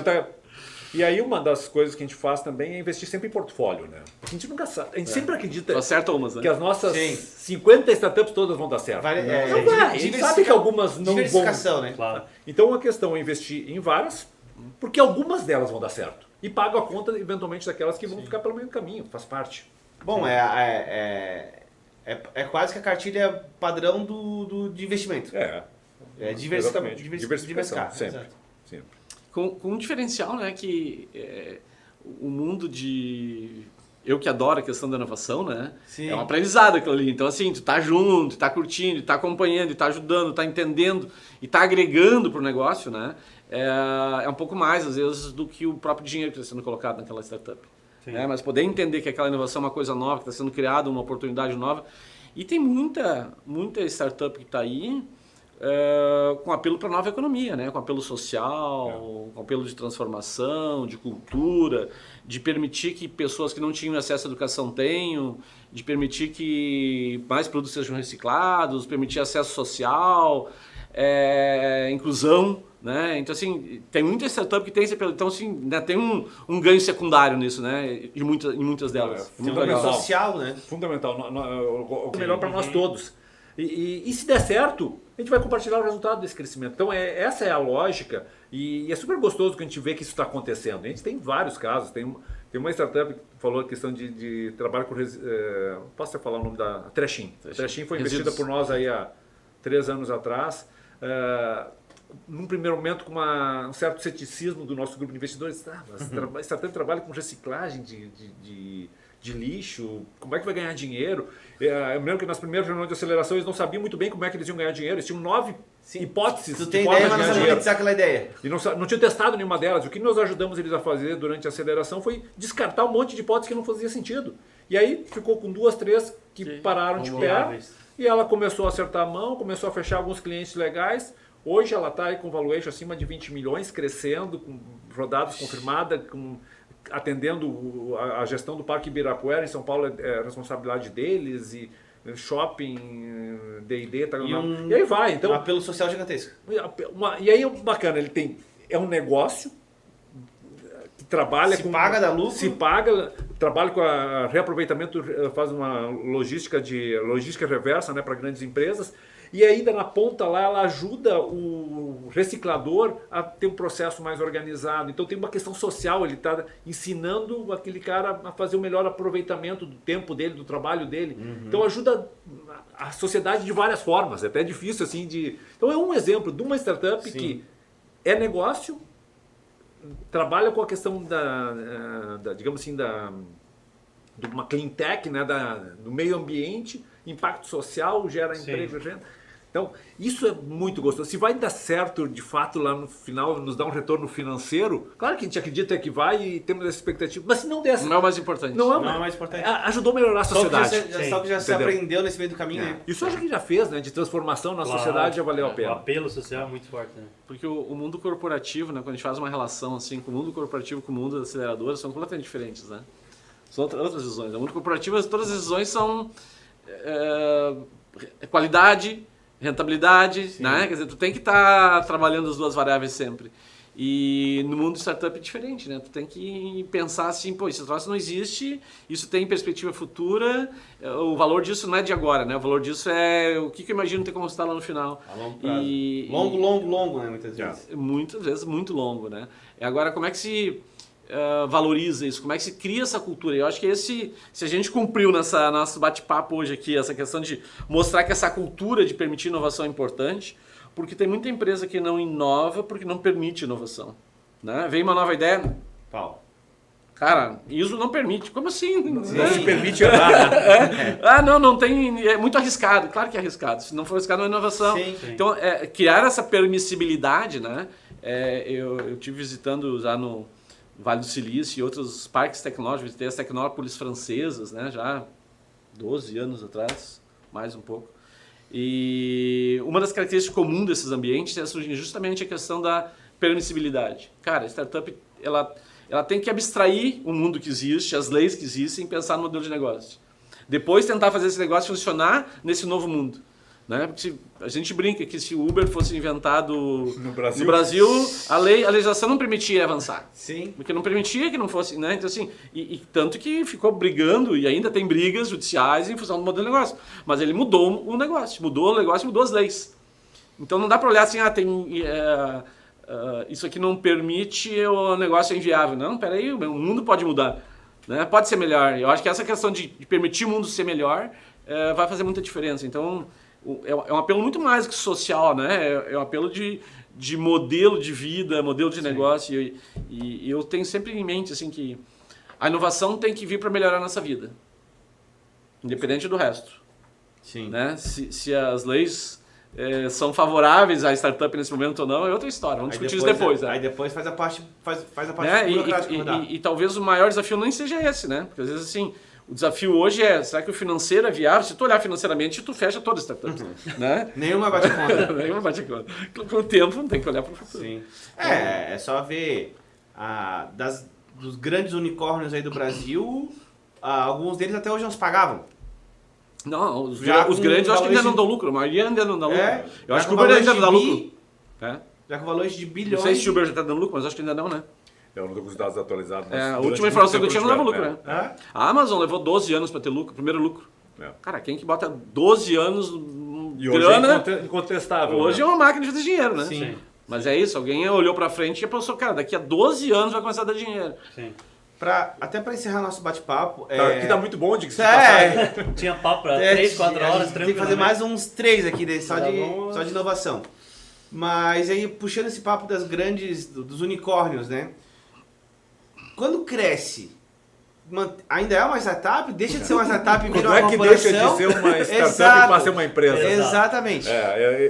E aí uma das coisas que a gente faz também é investir sempre em portfólio, né? A gente nunca sabe, a gente sempre acredita acerta umas, né? que as nossas 50 startups todas vão dar certo. Não vai, a gente sabe que algumas não vão. Né? Claro. Então a questão é investir em várias, porque algumas delas vão dar certo. E paga a conta, eventualmente, daquelas que vão ficar pelo meio do caminho, faz parte. Bom, é quase que a cartilha padrão de investimento. Exatamente. Diversificar. Sempre. Exato. Sempre. Com um diferencial, né, que o mundo eu que adoro a questão da inovação, né, Sim. é um aprendizado aquilo ali. Então, assim, tu tá junto, tá curtindo, tá acompanhando, tá ajudando, tá entendendo e tá agregando pro negócio, né, é um pouco mais, às vezes, do que o próprio dinheiro que está sendo colocado naquela startup. Né? Mas poder entender que aquela inovação é uma coisa nova, que está sendo criada, uma oportunidade nova. E tem muita startup que está aí com apelo para a nova economia, né? Com apelo social, com apelo de transformação, de cultura, de permitir que pessoas que não tinham acesso à educação tenham, de permitir que mais produtos sejam reciclados, permitir acesso social. inclusão, né? Então, assim, tem muita startup que tem esse apelo. Então, assim, né, tem um ganho secundário nisso, né? Em muitas delas. É, Muito fundamental. legal. Social, né? Fundamental. O melhor para nós todos. E se der certo, a gente vai compartilhar o resultado desse crescimento. Então, essa é a lógica. E é super gostoso que a gente vê que isso está acontecendo. A gente tem vários casos. Tem uma startup que falou a questão de trabalho com... posso até falar o nome da... Trashin. A Trashin foi investida por nós aí há 3 anos atrás. Num primeiro momento, com um certo ceticismo do nosso grupo de investidores. A startup trabalha com reciclagem de lixo, como é que vai ganhar dinheiro? Eu me lembro que nas primeiras reuniões de aceleração eles não sabiam muito bem como é que eles iam ganhar dinheiro. Eles tinham 9 hipóteses Tu de tem formas ideia, de mas não ganhar sabe dinheiro. monetizar aquela ideia. E não tinha testado nenhuma delas. O que nós ajudamos eles a fazer durante a aceleração foi descartar um monte de hipóteses que não fazia sentido. E aí ficou com 2, 3 que pararam de pé. Viáveis. E ela começou a acertar a mão, começou a fechar alguns clientes legais. Hoje ela está aí com valuation acima de 20 milhões, crescendo, com rodadas confirmadas, atendendo a gestão do Parque Ibirapuera em São Paulo é responsabilidade deles, e shopping, D&D, e aí vai. Então, Um apelo social gigantesco. e aí é bacana, é um negócio que trabalha Se paga, dá lucro. se paga, trabalha com a reaproveitamento, faz uma logística reversa, né, para grandes empresas. E ainda na ponta lá ela ajuda o reciclador a ter um processo mais organizado. Então tem uma questão social, ele está ensinando aquele cara a fazer o melhor aproveitamento do tempo dele, do trabalho dele. Então ajuda a sociedade de várias formas, é até difícil assim de... Então é um exemplo de uma startup que é negócio, trabalha com a questão digamos assim, de uma clean tech, né, do meio ambiente, impacto social, gera emprego, renda. Então, isso é muito gostoso. Se vai dar certo, de fato, lá no final, nos dar um retorno financeiro, claro que a gente acredita que vai e temos essa expectativa. Mas se não der... Não é o mais importante. Não é Não é mais importante. Ajudou a melhorar a sociedade. Só que já se Entendeu? aprendeu nesse meio do caminho, né? Isso acho que já fez, né? De transformação na Claro. sociedade já valeu a O pena. apelo social é muito forte, né? Porque o mundo corporativo, né, quando a gente faz uma relação assim com o mundo corporativo com o mundo das aceleradoras, são completamente diferentes, né? São outras visões. O mundo corporativo, todas as visões são qualidade, rentabilidade, né? Quer dizer, tu tem que estar trabalhando as duas variáveis sempre. E no mundo startup é diferente, né? Tu tem que pensar assim, pô, esse troço não existe, isso tem perspectiva futura, o valor disso não é de agora, né? O valor disso é o que eu imagino ter como estar lá no final. A longo prazo. Longo, né? Muitas vezes. Muitas vezes muito longo, né? E agora, como é que se valoriza isso? Como é que se cria essa cultura? Eu acho que se a gente cumpriu nessa nosso bate-papo hoje aqui, essa questão de mostrar que essa cultura de permitir inovação é importante, porque tem muita empresa que não inova porque não permite inovação, né? Vem uma nova ideia, Paulo. cara, ISO não permite. Como assim? Não se permite errar, né? Não tem, é muito arriscado. Claro que é arriscado. Se não for arriscado, não é inovação. Sim. Então, criar essa permissibilidade, né? Eu estive visitando já no Vale do Silício e outros parques tecnológicos, visitei as Tecnópolis francesas, né? Já 12 anos atrás, mais um pouco. E uma das características comuns desses ambientes é justamente a questão da permissibilidade. Cara, a startup, ela tem que abstrair o mundo que existe, as leis que existem, e pensar no modelo de negócio. Depois tentar fazer esse negócio funcionar nesse novo mundo. Né? Porque a gente brinca que se o Uber fosse inventado no Brasil, a legislação não permitia avançar. Sim. Porque não permitia que não fosse, né? Então, assim, e tanto que ficou brigando, e ainda tem brigas judiciais em função do modelo de negócio. Mas ele mudou o negócio, mudou as leis. Então não dá para olhar assim, isso aqui não permite, o negócio é inviável. Não, peraí, o mundo pode mudar. Né? Pode ser melhor. Eu acho que essa questão de permitir o mundo ser melhor vai fazer muita diferença. Então, é um apelo muito mais que social, né? É um apelo de modelo de vida, modelo de negócio. E eu tenho sempre em mente assim, que a inovação tem que vir para melhorar a nossa vida, independente do resto. Sim. Né? Se as leis são favoráveis à startup nesse momento ou não, é outra história. Vamos discutir isso depois. Né? Aí depois faz a parte Né? burocrática. E talvez o maior desafio nem seja esse, né? Porque às vezes assim, o desafio hoje será que o financeiro é viável? Se tu olhar financeiramente, tu fecha todas as startups. Né? Nenhuma bate conta. Nenhuma bate conta. Com o tempo, não tem que olhar para o futuro. Sim. É só ver dos grandes unicórnios aí do Brasil, alguns deles até hoje não se pagavam. Não, os Já grandes com eu acho que ainda valuation- não dão lucro, a maioria ainda não dá lucro. É, Eu acho já que o com Uber ainda valuation dá de lucro. É. Já com valores de Não bilhões. sei se o Uber já tá dando lucro, mas acho que ainda não, né? Eu não tô com os dados atualizados. mas É, a durante última muito informação que eu tempo tinha não dava tiveram, lucro, né? É? A Amazon levou 12 anos para ter lucro, primeiro lucro. É. Cara, quem que bota 12 anos E hoje grana, é incontestável. hoje é né? uma máquina de fazer dinheiro, né? Sim. Mas é isso, alguém olhou pra frente e pensou, cara, daqui a 12 anos vai começar a dar dinheiro. Sim. Até para encerrar nosso bate-papo. Aqui tá muito bom, diga-se de É, passagem. Tinha papo pra É, 3, 4 a horas, gente tem que fazer mais uns 3 aqui, só Tá de, bom. só de inovação. Mas aí, puxando esse papo das grandes, dos unicórnios, né? Quando cresce, ainda é uma startup? Deixa de ser uma startup e vira Quando uma é que corporação? deixa de ser uma startup Exato. e passa a ser uma empresa? Exatamente.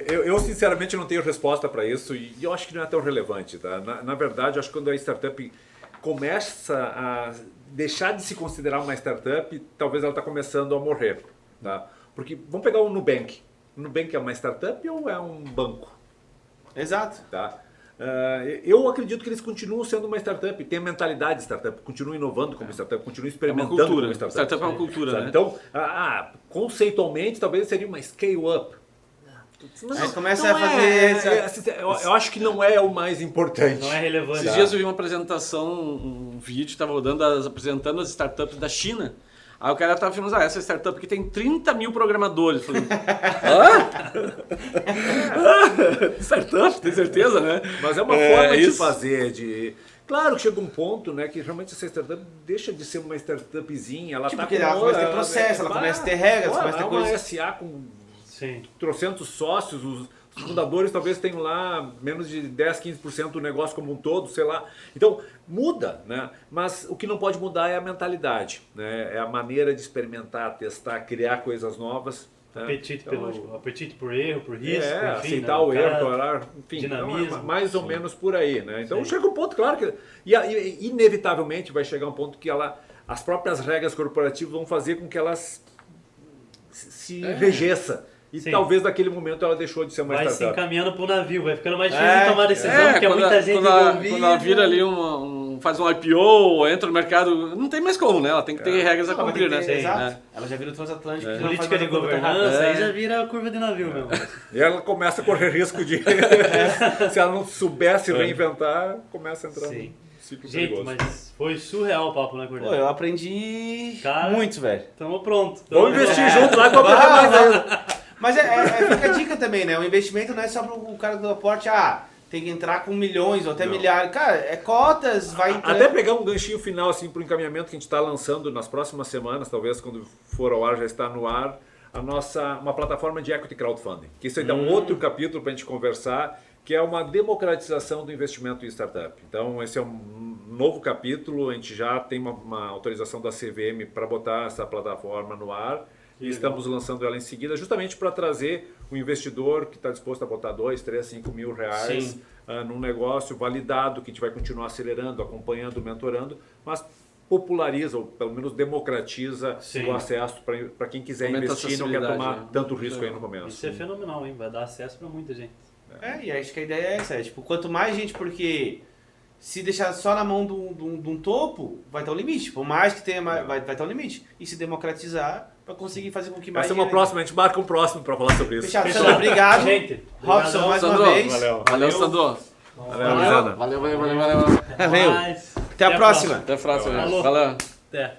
Eu sinceramente não tenho resposta para isso e eu acho que não é tão relevante. Tá? Na verdade, eu acho que quando a startup começa a deixar de se considerar uma startup, talvez ela está começando a morrer. Tá? Porque vamos pegar o Nubank. O Nubank é uma startup ou é um banco? Exato. Tá? Eu acredito que eles continuam sendo uma startup, tem a mentalidade de startup, continuam inovando como startup, continuam É uma experimentando cultura. como startup. Startup é uma cultura, Sabe? né? Então, conceitualmente, talvez seria uma scale-up. Aí começa Não a fazer... eu acho que não é o mais importante. Não é relevante. Esses dias eu vi uma apresentação, um vídeo que estava rodando, apresentando as startups da China. Aí o cara tava falando, essa startup aqui tem 30 mil programadores. Eu falei, startup, tem certeza, né? Mas é uma forma de isso. fazer, Claro que chega um ponto, né, que realmente essa startup deixa de ser uma startupzinha. Ela Tipo, tá que ela começa a ter processo, ela começa a ter regras, começa a ter uma coisas... SA com Sim. trocentos sócios, os fundadores talvez tenham lá menos de 10, 15% do negócio como um todo, sei lá. Então, muda, né? Mas o que não pode mudar é a mentalidade, né? É a maneira de experimentar, testar, criar coisas novas. Né? Apetite, Então, acho- apetite por erro, por risco, enfim. aceitar né? o erro, cara- tolerar, enfim, então dinamismo. é mais ou menos por aí, né? Então Sim. chega um ponto, claro que e inevitavelmente vai chegar um ponto que as próprias regras corporativas vão fazer com que elas se rejeça. E Sim. talvez naquele momento ela deixou de ser uma Vai se startup. encaminhando pro navio, vai ficando mais difícil de tomar decisão, porque é quando muita gente quando ela envolvida. vira ali faz um IPO, entra no mercado, não tem mais como, né? Ela tem que ter regras a Não, mas cumprir, tem né? que ter- Exato. É. Ela já vira o transatlântico. que não Política faz de mais uma coisa governança, errada. aí já vira a curva de navio mesmo. E ela começa a correr risco de... se ela não soubesse reinventar, começa a entrar Sim. num ciclo Gente, perigoso. mas foi surreal o papo, né, Pô, Cordeiro? eu aprendi Cara, muito, velho. Tamo pronto. Vamos investir junto lá que eu vou aprender mais ainda. Mas fica a dica também, né? O investimento não é só pro cara do aporte, tem que entrar com milhões ou até milhares. Cara, é cotas, vai entrando. Até pegar um ganchinho final assim para o encaminhamento que a gente está lançando nas próximas semanas, talvez quando for ao ar já está no ar, uma plataforma de equity crowdfunding. Que isso aí dá um outro capítulo para a gente conversar, que é uma democratização do investimento em startup. Então esse é um novo capítulo, a gente já tem uma autorização da CVM para botar essa plataforma no ar. E estamos lançando ela em seguida, justamente para trazer o investidor que está disposto a botar 2, 3, 5 mil reais num negócio validado, que a gente vai continuar acelerando, acompanhando, mentorando, mas populariza, ou pelo menos democratiza Sim. o acesso para quem quiser Aumenta a investir e não quer acessibilidade, tomar né? tanto risco aí no Isso começo. é fenomenal, hein? Vai dar acesso pra muita gente. E acho que a ideia é essa. Tipo, quanto mais gente, porque se deixar só na mão de um topo, vai ter um limite. Por mais que tenha, vai ter um limite. E se democratizar, para conseguir fazer com que mais... Essa é uma próxima, a gente marca um próximo para falar sobre isso. Fechado. Fechado. Sandro, obrigado. Gente, Robson, obrigadão. mais uma Sandro, vez. Valeu, Sandro. Valeu, Luizana. Valeu. Valeu. Mas- Até a próxima. Até a próxima. Falou. Valeu. Até.